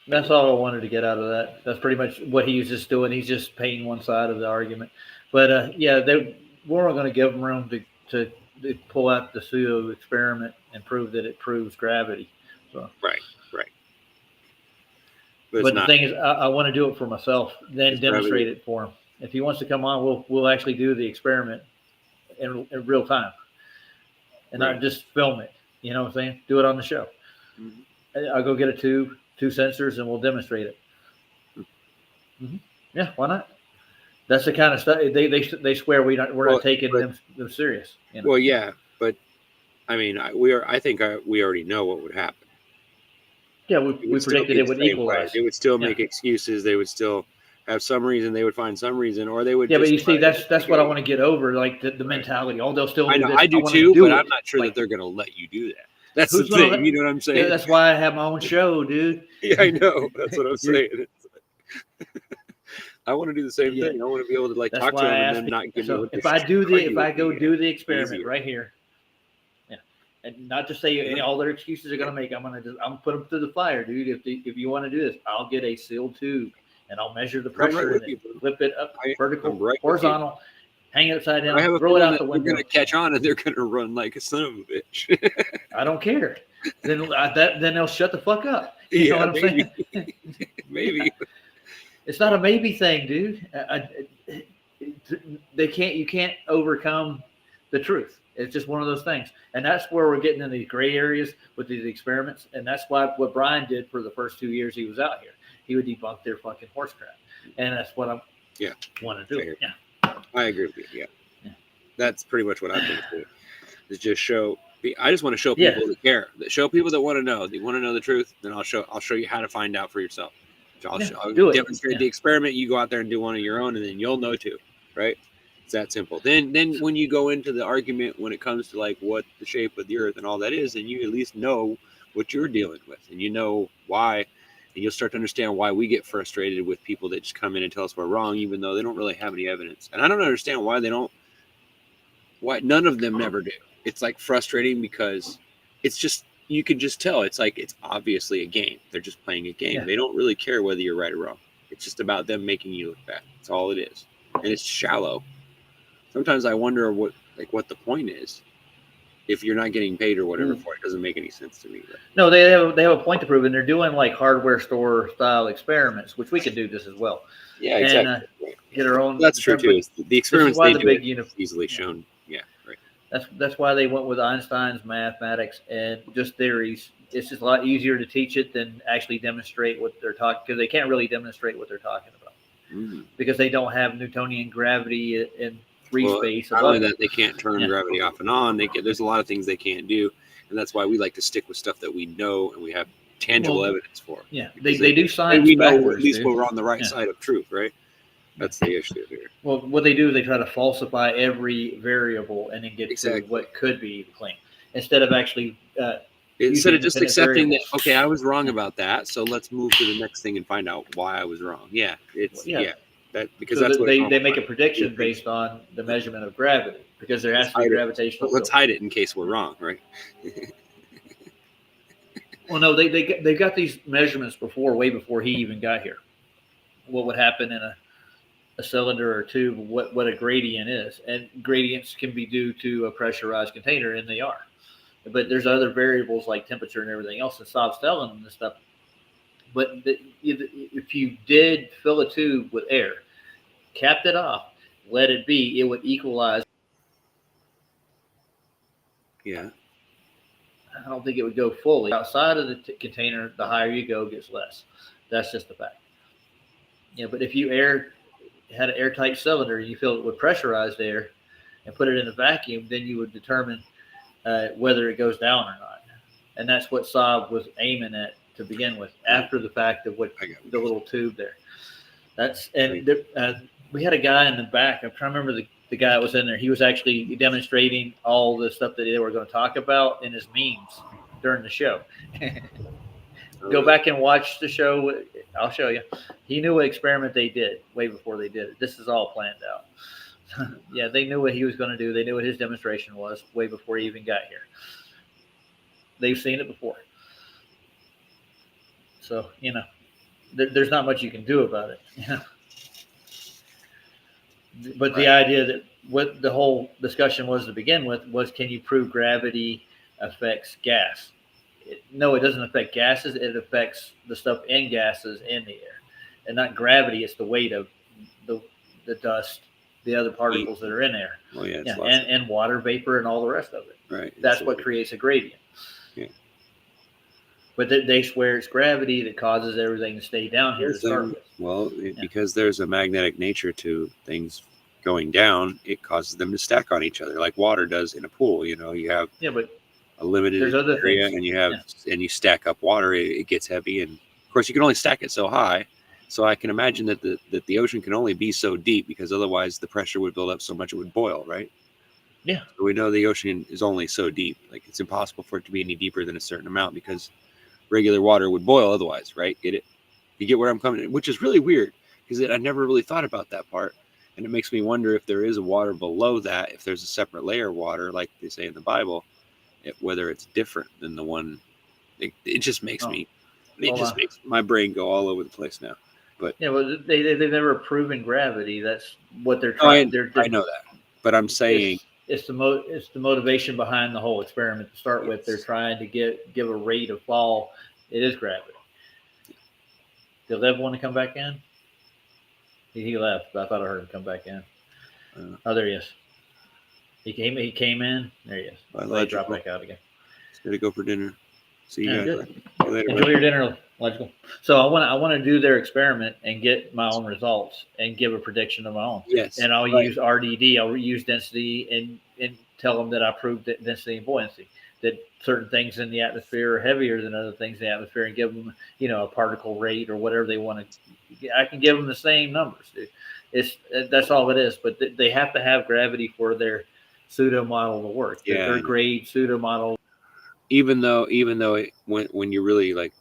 That's all I wanted to get out of that. That's pretty much what he was just doing. He's just painting one side of the argument. But, we weren't going to give him room to pull out the pseudo experiment and prove that it proves gravity. So right. But the thing is, I want to do it for myself, then demonstrate it for him. If he wants to come on, we'll actually do the experiment in real time, and not just film it. You know what I'm saying? Do it on the show. Mm-hmm. I'll go get a two sensors, and we'll demonstrate it. Mm-hmm. Yeah, why not? That's the kind of stuff they swear we're not taking them serious. You know? Well, yeah, but I mean, I think we already know what would happen. Yeah, we predicted it would equalize. They would still make excuses. They would still have some reason. They would find some reason, or they would. Yeah, but you see, that's what I want to get over, like the mentality. Oh, they'll still do this. I do too, but I'm not sure that they're going to let you do that. That's the thing. You know what I'm saying? Yeah, that's why I have my own show, dude. Yeah, I know. That's what I'm saying. I want to do the same thing. I want to be able to talk to them and then not give them. If I go do the experiment right here, yeah, and not to say all their excuses are going to make, I'm put them through the fire, dude. If you want to do this, I'll get a sealed tube and I'll measure the pressure and flip it up vertical, horizontal, hang it upside down, throw it out the window. They're going to catch on and they're going to run like a son of a bitch. I don't care. Then they'll shut the fuck up. You know what I'm saying? Maybe. It's not a maybe thing, dude. You can't overcome the truth. It's just one of those things. And that's where we're getting in these gray areas with these experiments. And that's what Brian did for the first 2 years he was out here. He would debunk their fucking horse crap. And that's what I want to do. Yeah. I agree with you. Yeah. That's pretty much what I've been doing. Is just show. I just want to show people that care. Show people that want to know. They want to know the truth. Then I'll show you how to find out for yourself. I'll demonstrate the experiment. You go out there and do one of your own, and then you'll know too, right? It's that simple. Then when you go into the argument when it comes to what the shape of the earth and all that is, then you at least know what you're dealing with, and you know why, and you'll start to understand why we get frustrated with people that just come in and tell us we're wrong, even though they don't really have any evidence. And I don't understand why none of them never do. It's frustrating because it's just. You can just tell it's obviously a game. They're just playing a game. Yeah. They don't really care whether you're right or wrong. It's just about them making you look bad. That's all it is. And it's shallow. Sometimes I wonder what the point is if you're not getting paid or whatever for it. It doesn't make any sense to me. But. No, they have a point to prove, and they're doing hardware store style experiments, which we could do this as well. Yeah, exactly. And, get our own. That's true too. The experiments they do easily shown. Yeah, right. That's why they went with Einstein's mathematics and just theories. It's just a lot easier to teach it than actually demonstrate what they're talking, because they can't really demonstrate what they're talking about because they don't have Newtonian gravity in space. Not only that, they can't turn gravity off and on. There's a lot of things they can't do, and that's why we like to stick with stuff that we know and we have tangible evidence for. Yeah, they do science. We know at least we're on the right side of truth, right? That's the issue here. Well, what they do is they try to falsify every variable and then get to what could be the claim instead of actually. Instead of just accepting that, okay, I was wrong about that, so let's move to the next thing and find out why I was wrong. Yeah, because that's what they make a prediction based on the measurement of gravity because there has to be gravitational. Let's hide it in case we're wrong, right? Well, no, they got these measurements way before he even got here. What would happen in a cylinder or tube? What a gradient is, and gradients can be due to a pressurized container, and they are. But there's other variables like temperature and everything else, and Saab's telling them this stuff. But if you did fill a tube with air, capped it off, let it be, it would equalize. Yeah. I don't think it would go fully. Outside of the container, the higher you go, gets less. That's just the fact. Yeah, but if you had an airtight cylinder and you fill it with pressurized air and put it in a vacuum, then you would determine whether it goes down or not. And that's what Saab was aiming at to begin with, after the fact of what the little tube there. We had a guy in the back. I'm trying to remember the guy that was in there. He was actually demonstrating all the stuff that they were going to talk about in his memes during the show. Go back and watch the show. I'll show you. He knew what experiment they did way before they did it. This is all planned out. Yeah, they knew what he was going to do. They knew what his demonstration was way before he even got here. They've seen it before. So, there's not much you can do about it. But the idea that what the whole discussion was to begin with was, can you prove gravity affects gas? No, it doesn't affect gases. It affects the stuff in gases in the air. And not gravity, it's the weight of the dust, the other particles that are in there. Oh, yeah, and water vapor and all the rest of it. Right. That's what creates a gradient. Yeah. But they swear it's gravity that causes everything to stay down here to start with. Well, because there's a magnetic nature to things going down, it causes them to stack on each other like water does in a pool. You have but a limited there's other area, things. and you stack up water, it gets heavy, and of course you can only stack it so high. So I can imagine that the ocean can only be so deep, because otherwise the pressure would build up so much it would boil, right? Yeah. So we know the ocean is only so deep. Like, it's impossible for it to be any deeper than a certain amount, because regular water would boil otherwise, right? You get where I'm coming, which is really weird, because I never really thought about that part. And it makes me wonder if there is a water below that, if there's a separate layer of water, like they say in the Bible, whether it's different than the one. It just makes makes my brain go all over the place now. But yeah, well, they've never proven gravity. That's what they're trying. I know that, but I'm saying it's the motivation behind the whole experiment to start with. They're trying to give a rate of fall. It is gravity. Did Lev want to come back in? He left, but I thought I heard him come back in. Oh, there he is. He came in. There he is. He dropped back out again. Got to go for dinner. See you guys. Later. Enjoy your dinner, Logical. So I want to do their experiment and get my own results and give a prediction of my own. Yes. And I'll use RDD. I'll use density and tell them that I proved density and buoyancy. That certain things in the atmosphere are heavier than other things in the atmosphere, and give them, a particle rate or whatever they want to. I can give them the same numbers. That's all it is. But they have to have gravity for their pseudo model to work. Yeah. Their grade pseudo model. Even though when you really like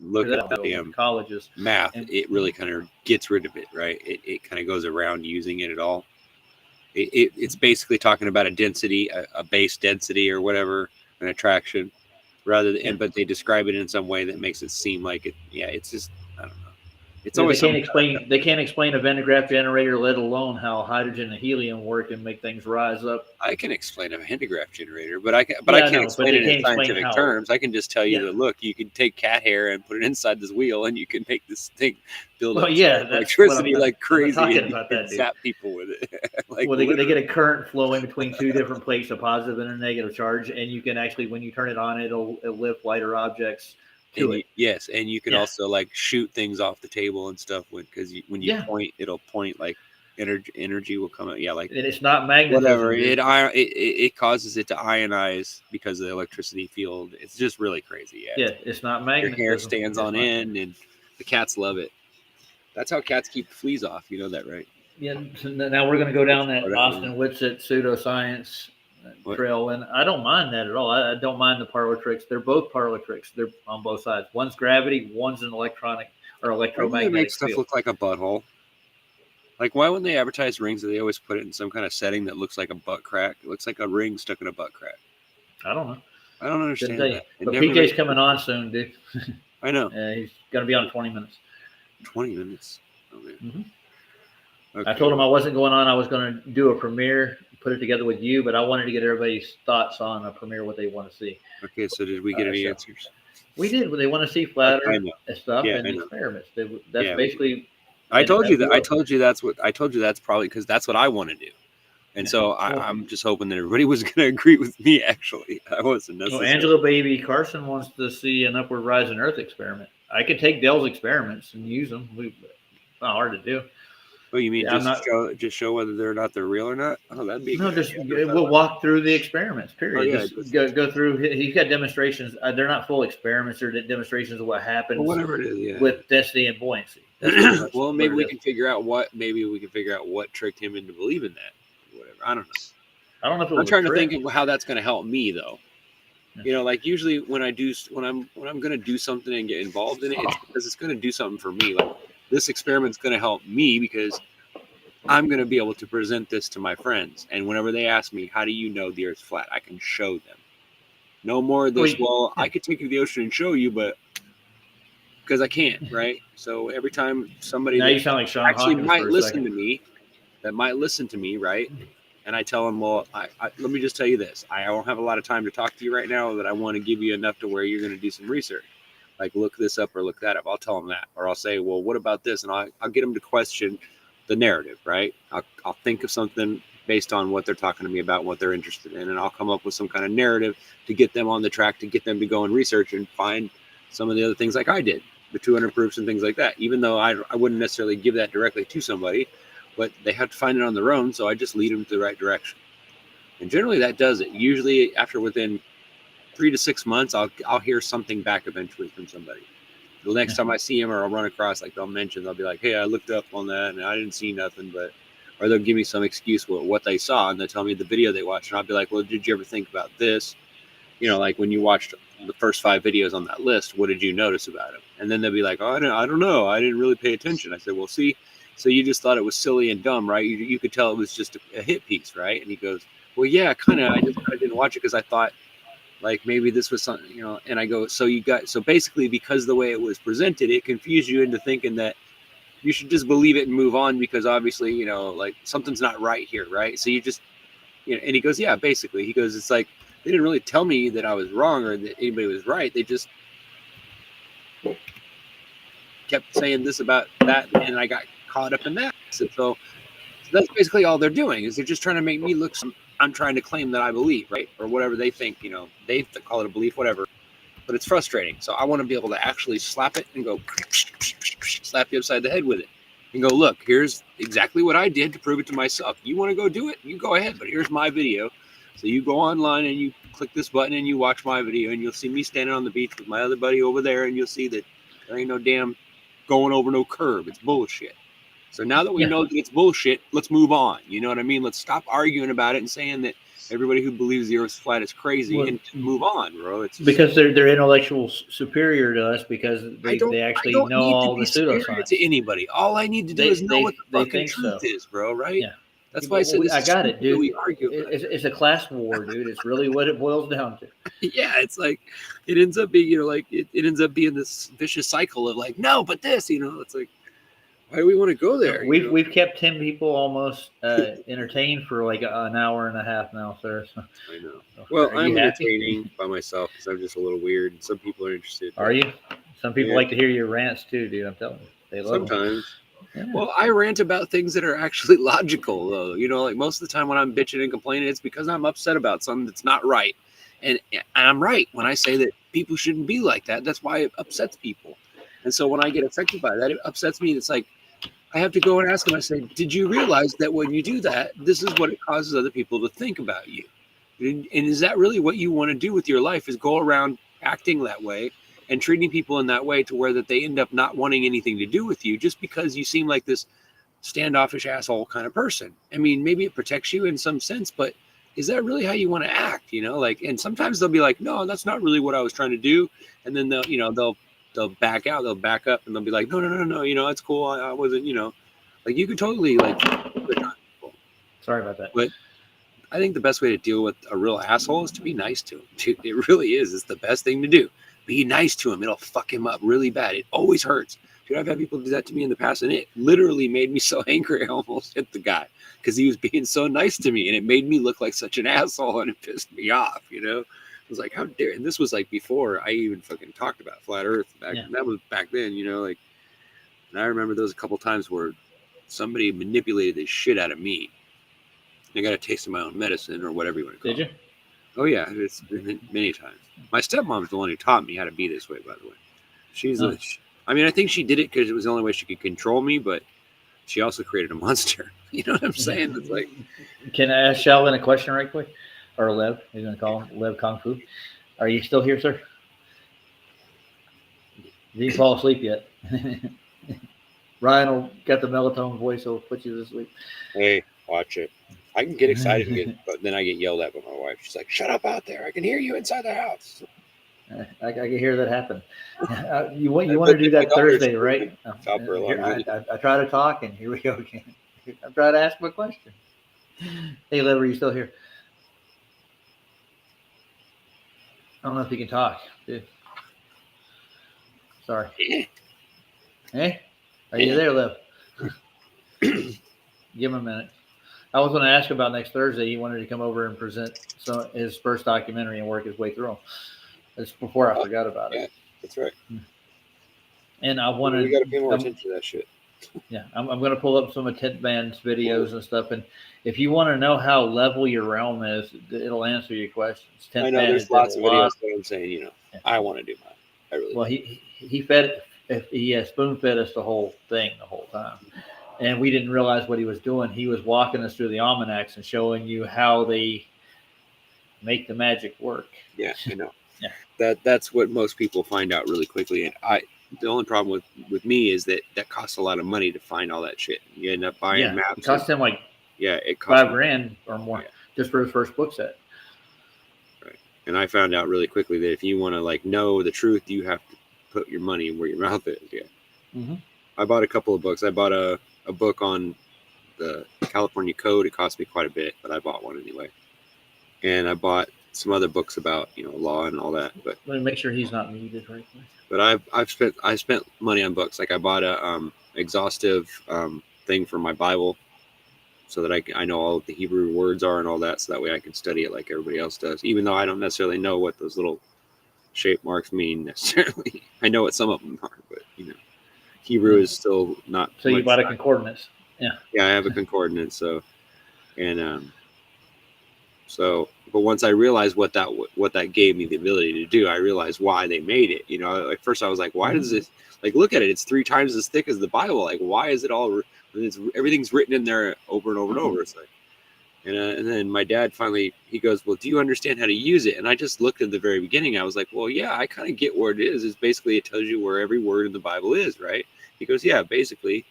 look at the damn colleges math, it really kind of gets rid of it, right? It kind of goes around using it at all. It's basically talking about a density, a base density or whatever, an attraction, rather than, but they describe it in some way that makes it seem like it. Yeah, it's just, I don't know. It's always they can't explain a Van de Graaff generator, let alone how hydrogen and helium work and make things rise up. I can explain a Van de Graaff generator, but I can't explain it in scientific terms. I can just tell you that, look, you can take cat hair and put it inside this wheel, and you can make this thing build up electricity like crazy, and zap people with it. They get a current flowing between two different plates, a positive and a negative charge, and you can actually, when you turn it on, it'll lift lighter objects. Yes, and you can also like shoot things off the table and stuff because when you point, it'll point like energy will come out. Yeah, like and it's not magnetism. Whatever it causes it to ionize because of the electricity field. It's just really crazy. Yeah, it's not magnetism. Your hair stands on end, and the cats love it. That's how cats keep fleas off. You know that, right? Yeah. So now we're going to go down that Austin Whitsitt pseudoscience trail, and I don't mind that at all. I don't mind the parlor tricks. They're both parlor tricks. They're on both sides. One's gravity, one's an electronic or electromagnetic. They make stuff look like a butthole. Like, why when they advertise rings, do they always put it in some kind of setting that looks like a butt crack? It looks like a ring stuck in a butt crack. I don't know. I don't understand that. But PK's coming on soon, dude. I know. He's going to be on 20 minutes. 20 minutes. Oh, man. Mm-hmm. Okay. I told him I wasn't going on. I was going to do a premiere, put it together with you, but I wanted to get everybody's thoughts on a premiere, what they want to see. Okay, so did we get any answers? We did. They want to see flat Earth stuff and experiments. That's basically. I told you that's probably because that's what I want to do, and so I'm just hoping that everybody was going to agree with me. Actually, I wasn't necessarily. Well, Angela Baby Carson wants to see an upward rising Earth experiment. I could take Dell's experiments and use them. It's not hard to do. Oh, you mean just show whether they're real or not? Oh, that'd be we'll walk through the experiments. Period. Go through. He's got demonstrations. They're not full experiments. They're demonstrations of what happens. Well, whatever it is, with density and buoyancy. Well, maybe we can figure out what tricked him into believing that. Whatever. I don't know. I don't know if I'm trying to think of how that's going to help me, though. Like usually when I'm going to do something and get involved in it, it's because it's going to do something for me. Like, this experiment's going to help me because I'm going to be able to present this to my friends. And whenever they ask me, how do you know the Earth's flat? I can show them. No more of this, I could take you to the ocean and show you, but because I can't, right? So every time somebody now you sound like Sean actually Hawkins might listen to me, right? And I tell them, well, let me just tell you this. I don't have a lot of time to talk to you right now, but I want to give you enough to where you're going to do some research. Like, look this up or look that up. I'll tell them that. Or I'll say, well, what about this? And I'll get them to question the narrative, right? I'll think of something based on what they're talking to me about, what they're interested in. And I'll come up with some kind of narrative to get them on the track, to get them to go and research and find some of the other things like I did, the 200 proofs and things like that, even though I wouldn't necessarily give that directly to somebody, but they have to find it on their own. So I just lead them to the right direction. And generally that does it. Usually after within 3 to 6 months, I'll hear something back eventually from somebody. The next time I see them or I'll run across, like they'll mention, they'll be like, hey, I looked up on that and I didn't see nothing, or they'll give me some excuse for what they saw and they'll tell me the video they watched. And I'll be like, well, did you ever think about this? Like when you watched the first 5 videos on that list, what did you notice about them? And then they'll be like, oh, I don't know. I didn't really pay attention. I said, well, see, so you just thought it was silly and dumb, right? You could tell it was just a hit piece, right? And he goes, well, yeah, kind of. I didn't watch it because I thought, like maybe this was something, and I go, so basically because the way it was presented, it confused you into thinking that you should just believe it and move on because obviously, like something's not right here, right? So you just, and he goes, yeah, basically. He goes, it's like, they didn't really tell me that I was wrong or that anybody was right. They just kept saying this about that, and I got caught up in that. So that's basically all they're doing is they're just trying to make me look I'm trying to claim that I believe, right? Or whatever they think, they call it a belief, whatever. But it's frustrating. So I want to be able to actually slap it and go slap you upside the head with it and go, look, here's exactly what I did to prove it to myself. You want to go do it? You go ahead, but here's my video. So you go online and you click this button and you watch my video and you'll see me standing on the beach with my other buddy over there and you'll see that there ain't no damn going over no curb. It's bullshit. So now that we know that it's bullshit, let's move on. You know what I mean? Let's stop arguing about it and saying that everybody who believes the Earth's flat is crazy and move on, bro. It's because they're intellectual superior to us because they actually know all the pseudoscience. To anybody, all I need to do is know what the fucking truth is, bro. Right? Yeah. That's why I said I got it, dude. We argue. It's a class war, dude. It's really what it boils down to. Yeah, it's like it ends up being, it ends up being this vicious cycle of like, no, but this, it's like. Why do we want to go there? We've kept 10 people almost entertained for like an hour and a half now, sir. So, I know. Well, I'm entertaining by myself because I'm just a little weird. Some people are interested. Are you? Some people like to hear your rants too, dude. I'm telling you, they love sometimes. Yeah. Well, I rant about things that are actually logical, though. Like most of the time when I'm bitching and complaining, it's because I'm upset about something that's not right, and I'm right when I say that people shouldn't be like that. That's why it upsets people. And so when I get affected by that, it upsets me. It's like I have to go and ask them. I say, did you realize that when you do that, this is what it causes other people to think about you? And is that really what you want to do with your life, is go around acting that way and treating people in that way to where that they end up not wanting anything to do with you just because you seem like this standoffish asshole kind of person? I mean, maybe it protects you in some sense, but is that really how you want to act? And sometimes they'll be like, no, that's not really what I was trying to do. And then they'll back out, they'll back up, and they'll be like, no, it's cool. I wasn't, like you could totally like. Sorry about that. But I think the best way to deal with a real asshole is to be nice to him. Dude, it really is. It's the best thing to do. Be nice to him. It'll fuck him up really bad. It always hurts. Dude, I've had people do that to me in the past, and it literally made me so angry I almost hit the guy because he was being so nice to me, and it made me look like such an asshole, and it pissed me off, I was like, how dare, and this was like before I even fucking talked about flat earth that was back then, and I remember there was a couple times where somebody manipulated the shit out of me. I got a taste of my own medicine or whatever you want to call it. Did you? Oh yeah, it's been many times. My stepmom's the one who taught me how to be this way, by the way. She's I think she did it because it was the only way she could control me, but she also created a monster. You know what I'm saying? It's like, can I ask Sheldon a question right quick? Or Lev, you're going to call him Lev Kung Fu. Are you still here, sir? Did you fall asleep yet? Ryan will got the melatonin voice, so he'll put you to sleep. Hey, watch it. I can get excited again, but then I get yelled at by my wife. She's like, shut up out there. I can hear you inside the house. I can hear that happen. You want to do that Thursday, right? I try to talk, and here we go again. I'm trying to ask my question. Hey, Lev, are you still here? I don't know if you can talk, dude. Sorry. Hey, are you there, Lev? Give him a minute. I was going to ask about next Thursday. He wanted to come over and present his first documentary and work his way through them. That's before I forgot about it. Yeah, that's right. And I wanted. We got to pay more attention to that shit. Yeah, I'm going to pull up some of Ted Band's videos and stuff. And if you want to know how level your realm is, it'll answer your questions. I know there's lots of videos that I'm saying, I want to do mine. I really. Well, he fed he spoon fed us the whole thing the whole time, and we didn't realize what he was doing. He was walking us through the almanacs and showing you how they make the magic work. Yeah, I know. Yeah. That's what most people find out really quickly. And the only problem with me is that costs a lot of money to find all that shit. You end up buying maps. It cost him like it cost $5,000 or more just for his first book set. Right. And I found out really quickly that if you want to like know the truth, you have to put your money where your mouth is. Yeah. Mm-hmm. I bought a couple of books. I bought a book on the California Code. It cost me quite a bit, but I bought one anyway. And I bought some other books about law and all that. But let me make sure he's not muted right now. But I spent money on books. Like I bought a exhaustive thing for my Bible, so that I know all the Hebrew words are and all that, so that way I can study it like everybody else does. Even though I don't necessarily know what those little shape marks mean necessarily. I know what some of them are, but Hebrew is still not. So you bought a concordance. Yeah. Yeah, I have a concordance. But once I realized what that gave me the ability to do, I realized why they made it. Like first I was like, why does this? Like, look at it; it's 3 times as thick as the Bible. Like, why is it all? Everything's written in there over and over and over. It's like, and then my dad finally he goes, well, do you understand how to use it? And I just looked at the very beginning. I was like, well, yeah, I kind of get where it is. It's basically it tells you where every word in the Bible is, right? He goes, yeah, basically.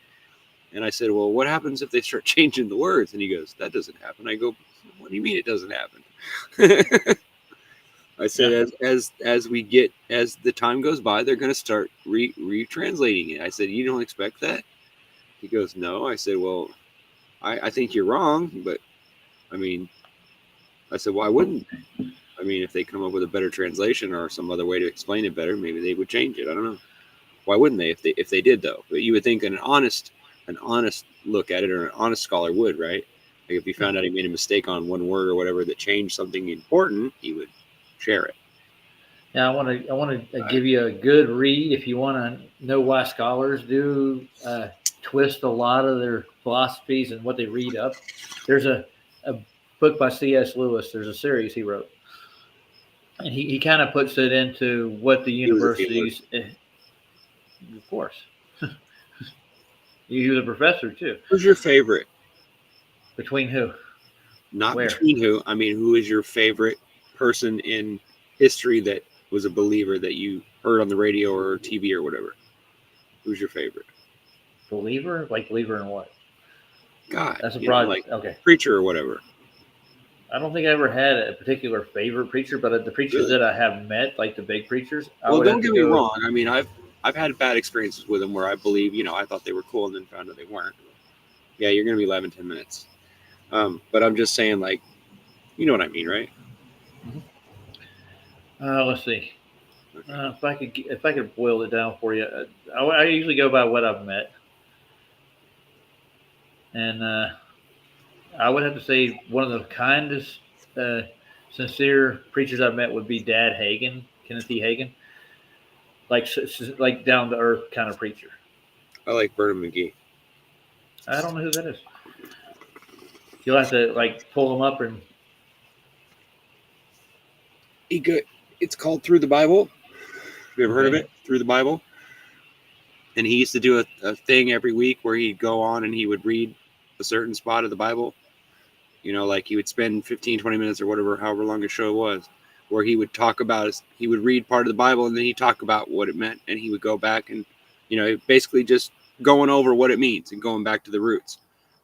And I said, well, what happens if they start changing the words? And he goes, that doesn't happen. I go, what do you mean it doesn't happen? I said, as the time goes by, they're going to start retranslating it. I said, you don't expect that? He goes, no. I said, well, I think you're wrong, but I said, why wouldn't they? If they come up with a better translation or some other way to explain it better, maybe they would change it. I don't know. Why wouldn't they if they did though? But you would think an honest look at it, or an honest scholar would, right? Like if he found out he made a mistake on one word or whatever that changed something important, he would share it. Yeah, I want to give you a good read if you want to know why scholars do twist a lot of their philosophies and what they read up. There's a book by C.S. Lewis. There's a series he wrote, and he kind of puts it into what the universities. Of course, he was a professor too. Who's your favorite? Between who? Not where? Between who. Who is your favorite person in history that was a believer that you heard on the radio or TV or whatever? Who's your favorite? Believer? Like believer in what? God. That's a broad, like okay. Preacher or whatever. I don't think I ever had a particular favorite preacher, but the preachers that I have met, like the big preachers. Well, don't get me wrong. I've had bad experiences with them where I believe, I thought they were cool and then found out they weren't. Yeah, you're going to be live in 10 minutes. But I'm just saying, like, you know what I mean, right? Mm-hmm. Let's see. Okay. If I could boil it down for you, I usually go by what I've met, and I would have to say one of the kindest, sincere preachers I've met would be Dad Hagin, Kenneth E. Hagin, like down to earth kind of preacher. I like Vernon McGee. I don't know who that is. You'll have to pull him up and. It's called Through the Bible. Have you ever heard of it? Through the Bible. And he used to do a thing every week where he'd go on and he would read a certain spot of the Bible. Like he would spend 15, 20 minutes or whatever, however long his show was, where he would talk about he would read part of the Bible and then he'd talk about what it meant, and he would go back and basically just going over what it means and going back to the roots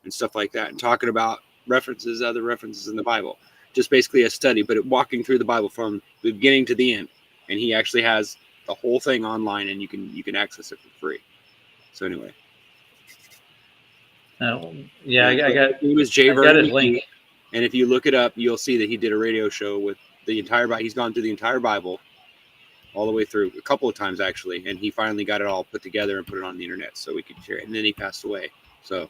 and stuff like that, and talking about other references in the Bible. Just basically a study, but walking through the Bible from the beginning to the end. And he actually has the whole thing online, and you can access it for free. So anyway. Yeah, I got. He was Jay Vernon. I got his link. And if you look it up, you'll see that he did a radio show with the entire Bible. He's gone through the entire Bible, all the way through a couple of times actually, and he finally got it all put together and put it on the internet so we could share it. And then he passed away. So.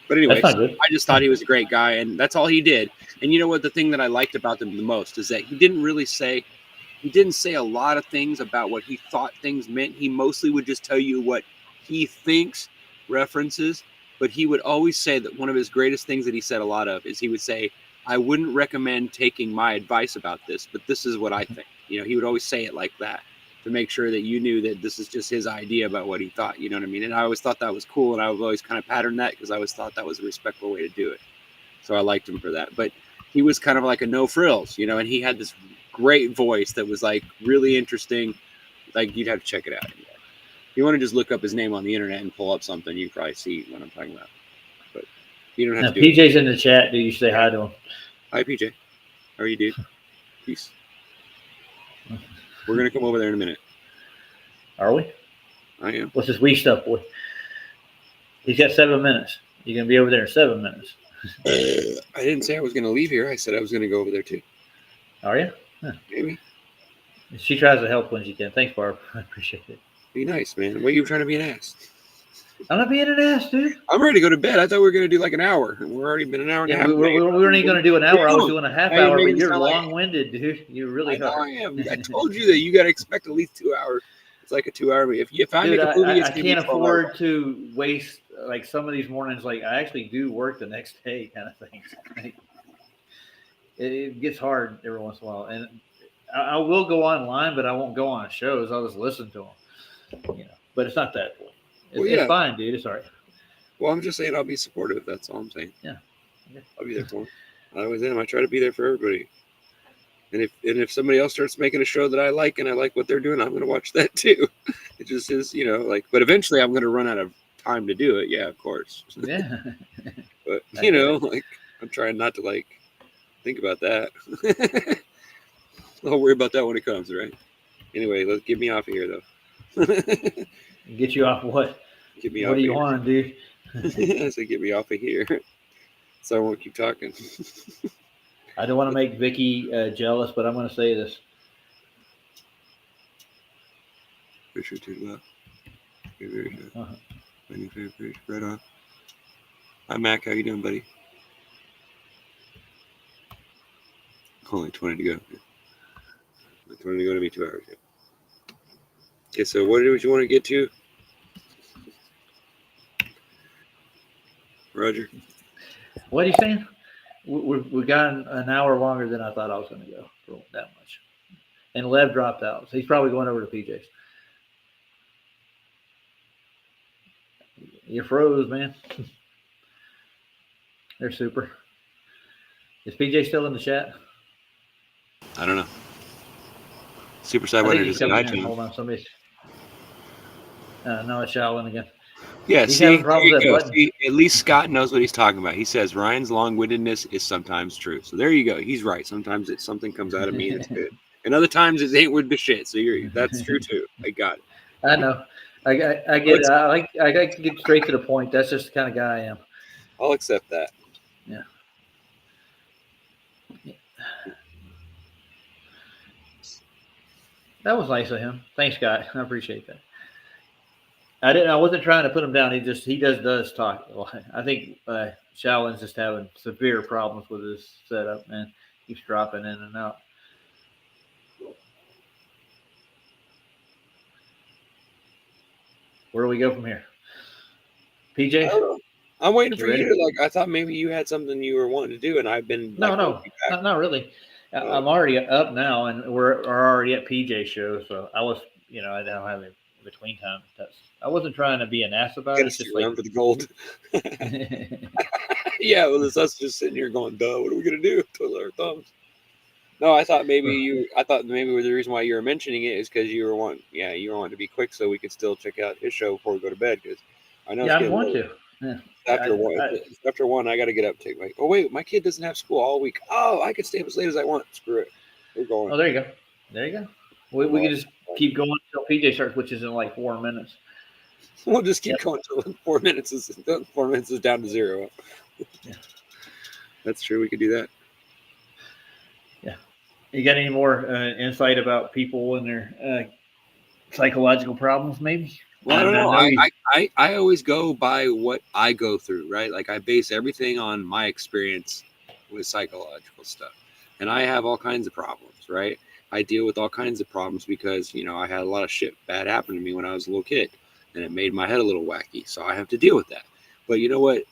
But anyway, I just thought he was a great guy, and that's all he did. And you know what? The thing that I liked about him the most is that he didn't say a lot of things about what he thought things meant. He mostly would just tell you what he thinks references, but he would always say that one of his greatest things that he said a lot of is he would say, I wouldn't recommend taking my advice about this, but this is what I think. He would always say it like that. to make sure that you knew that this is just his idea about what he thought. You know what I mean? And I always thought that was cool, and I would always kind of pattern that because I always thought that was a respectful way to do it. So I liked him for that. But he was kind of like a no frills, you know, and he had this great voice that was like really interesting. Like you'd have to check it out. If you want to just look up his name on the internet and pull up something, you can probably see what I'm talking about. But you don't have to do PJ's in the chat. Do you say hi to him? Hi, PJ. How are you, dude? Peace. We're going to come over there in a minute. Are we? I am. What's this wee stuff, boy? He's got 7 minutes. You're going to be over there in 7 minutes. I didn't say I was going to leave here. I said I was going to go over there, too. Are you? Huh. Maybe. She tries to help when she can. Thanks, Barb. I appreciate it. Be nice, man. Why are you trying to be an ass? I'm not being an ass, dude. I'm ready to go to bed. I thought we were going to do like an hour. We're already been an hour and a half. We weren't even going to do an hour. I was doing a half Now hour, you're but making it you're sound like- long-winded, dude. You really are. I am. I told you that you got to expect at least 2 hours. It's like a 2 hour. If I Dude, make a movie, it's I gonna be can't 12 afford hours. to waste like some of these mornings. Like I actually do work the next day, kind of thing. It gets hard every once in a while, and I will go online, but I won't go on shows. I'll just listen to them, you know. But it's not that. It's fine, dude. It's all right. Well, I'm just saying I'll be supportive. That's all I'm saying. Yeah. I'll be there for them. I always am. I try to be there for everybody. And if somebody else starts making a show that I like and I like what they're doing, I'm going to watch that too. It just is, you know, like. But eventually, I'm going to run out of time to do it. Yeah, of course. Yeah. But you know, like I'm trying not to like think about that. I'll worry about that when it comes, right? Anyway, let's get me off of here though. Get you off what? Get me what off do you of want, dude? I said, get me off of here, so I won't keep talking. I don't want to make Vicky jealous, but I'm going to say this. Fisher too loud. Very good. Uh-huh. Right on. Hi, Mac. How you doing, buddy? Only 20 to go. 20 to go to be 2 hours. Yeah. Okay, so what did you want to get to? Roger? What are you saying? We got an hour longer than I thought I was going to go for that much. And Lev dropped out. So he's probably going over to PJ's. You froze, man. They're super. Is PJ still in the chat? I don't know. Super Side I think wanted to he's say coming hi in. to Hold him. on, somebody's. No, it's Shaolin again. Yeah, He's see, having problems there you with go. that See, at least Scott knows what he's talking about. He says Ryan's long-windedness is sometimes true. So there you go. He's right. Sometimes something comes out of me that's good, and other times it ain't with the shit. So that's true too. I got it. I know. I get it. I like to get straight to the point. That's just the kind of guy I am. I'll accept that. Yeah. That was nice of him. Thanks, Scott. I appreciate that. I wasn't trying to put him down. He does talk. I think Shaolin's just having severe problems with his setup, man. Keeps dropping in and out. Where do we go from here? PJ? I don't know. I'm waiting You for ready? you to I thought maybe you had something you were wanting to do, and I've been No, not really. I'm already up now, and we're already at PJ's show. So I was, I don't have it between time. I wasn't trying to be an ass about it. It's just around for the gold. Yeah, well, it's us just sitting here going, "Duh, what are we gonna do?" Twiddle our thumbs. No, I thought maybe the reason why you were mentioning it is because you were wanting to be quick so we could still check out his show before we go to bed. Because I know. Yeah, I want to. Yeah. After one, I got to get up. Take oh wait, my kid doesn't have school all week. Oh, I can stay up as late as I want. Screw it, we're going. Oh, there you go. We can just keep going until PJ starts, which is in like 4 minutes. We'll just keep going until 4 minutes is down to 0. Yeah. That's true. We could do that. Yeah. You got any more insight about people and their psychological problems, maybe? Well, I don't know. I always go by what I go through, right? Like I base everything on my experience with psychological stuff. And I have all kinds of problems, right? I deal with all kinds of problems because, I had a lot of shit bad happen to me when I was a little kid. And it made my head a little wacky. So I have to deal with that. But you know what?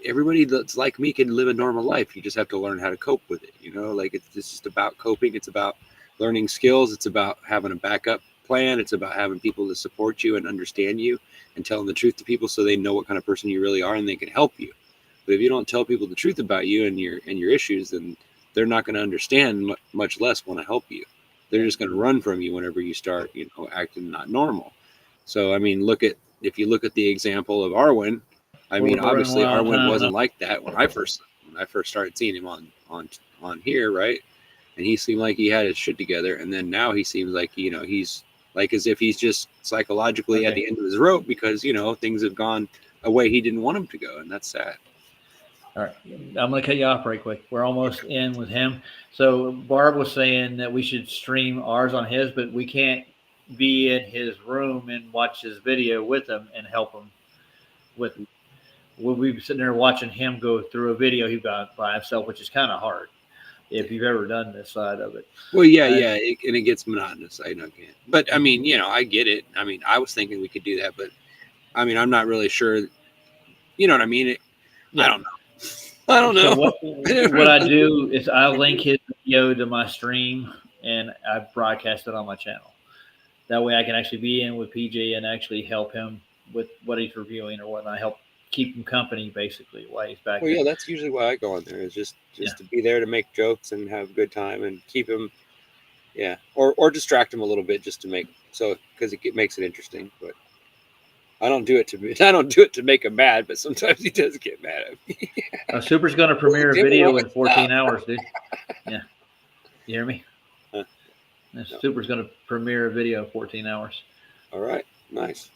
Everybody that's like me can live a normal life. You just have to learn how to cope with it. Like it's just about coping. It's about learning skills. It's about having a backup plan. It's about having people to support you and understand you and telling the truth to people so they know what kind of person you really are and they can help you. But if you don't tell people the truth about you and your issues, then they're not going to understand, much less want to help you. They're just going to run from you whenever you start, acting not normal. So, I mean, if you look at the example of Arwen, I mean, obviously Arwen wasn't like that when I first started seeing him on here, right? And he seemed like he had his shit together, and then now he seems like he's like as if he's just psychologically at the end of his rope because things have gone a way he didn't want them to go, and that's sad. All right, I'm going to cut you off right quick. We're almost in with him. So Barb was saying that we should stream ours on his, but we can't be in his room and watch his video with him and help him with. We'll be sitting there watching him go through a video he got by himself, which is kind of hard if you've ever done this side of it. Well, yeah, and it gets monotonous. I know, can't. But I mean, I get it. I mean, I was thinking we could do that, but I mean, I'm not really sure. You know what I mean? I don't know. I don't know. So what I do is I link his video to my stream and I broadcast it on my channel. That way I can actually be in with PJ and actually help him with what he's reviewing or whatnot. Help keep him company basically while he's back Well, there. yeah, that's usually why I go on there is just to be there to make jokes and have a good time and keep him, or distract him a little bit just to make because it makes it interesting. But I don't do it to make him mad, but sometimes he does get mad at me. Super's going to premiere a video in 14 hours, dude. Yeah, you hear me? Huh? No. Super's going to premiere a video in 14 hours. All right, nice,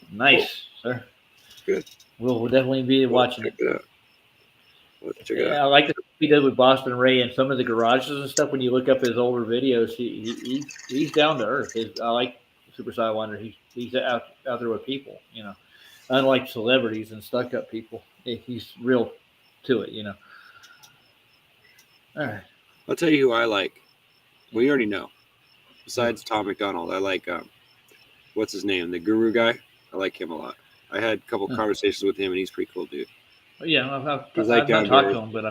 sir. Good. We'll definitely be watching it. Check it out. I like the stuff he did with Boston Ray and some of the garages and stuff. When you look up his older videos, he's down to earth. I like Super Sidewinder. He's out there with people, unlike celebrities and stuck up people. He's real to it, All right. I'll tell you who I like. Well, you already know. Besides Tom McDonald, I like what's his name, the Guru guy. I like him a lot. I had a couple conversations with him, and he's pretty cool, dude. Yeah, I've not talked to him, but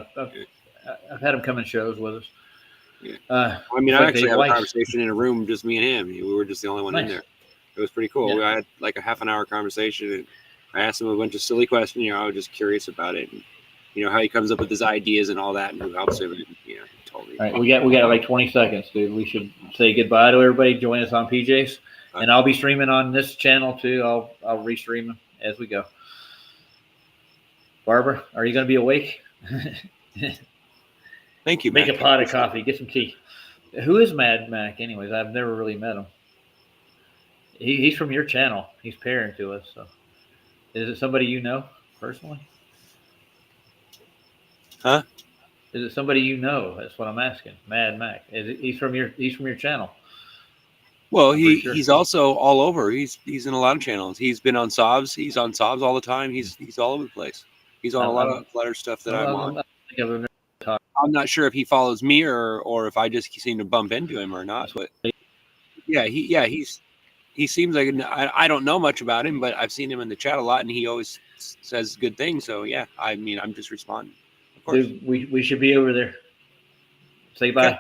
I've had him come in shows with us. Yeah. I mean, I actually had a conversation in a room, just me and him. We were just the only one in there. It was pretty cool. Yeah. I had like a half an hour conversation, and I asked him a bunch of silly questions. I was just curious about it, and how he comes up with his ideas and all that, and who helps him. And, totally. All right, we got like 20 seconds, dude. We should say goodbye to everybody. Join us on PJ's, and I'll be streaming on this channel too. I'll restream them as we go. Barbara, are you going to be awake? Thank you. Make a pot of coffee. Get some tea. Who is Mad Mac? Anyways, I've never really met him. He's from your channel. He's pairing to us. So, is it somebody you know personally? Huh? Is it somebody you know? That's what I'm asking. Mad Mac. He's from your channel? Well, he's also all over. He's in a lot of channels. He's been on Sobs. He's on Sobs all the time. He's all over the place. He's on a lot of stuff that I'm on. I'm not sure if he follows me or if I just seem to bump into him or not. But he seems like I don't know much about him, but I've seen him in the chat a lot, and he always says good things. So yeah, I mean, I'm just responding. Of course. Dude, we should be over there. Say bye. Okay.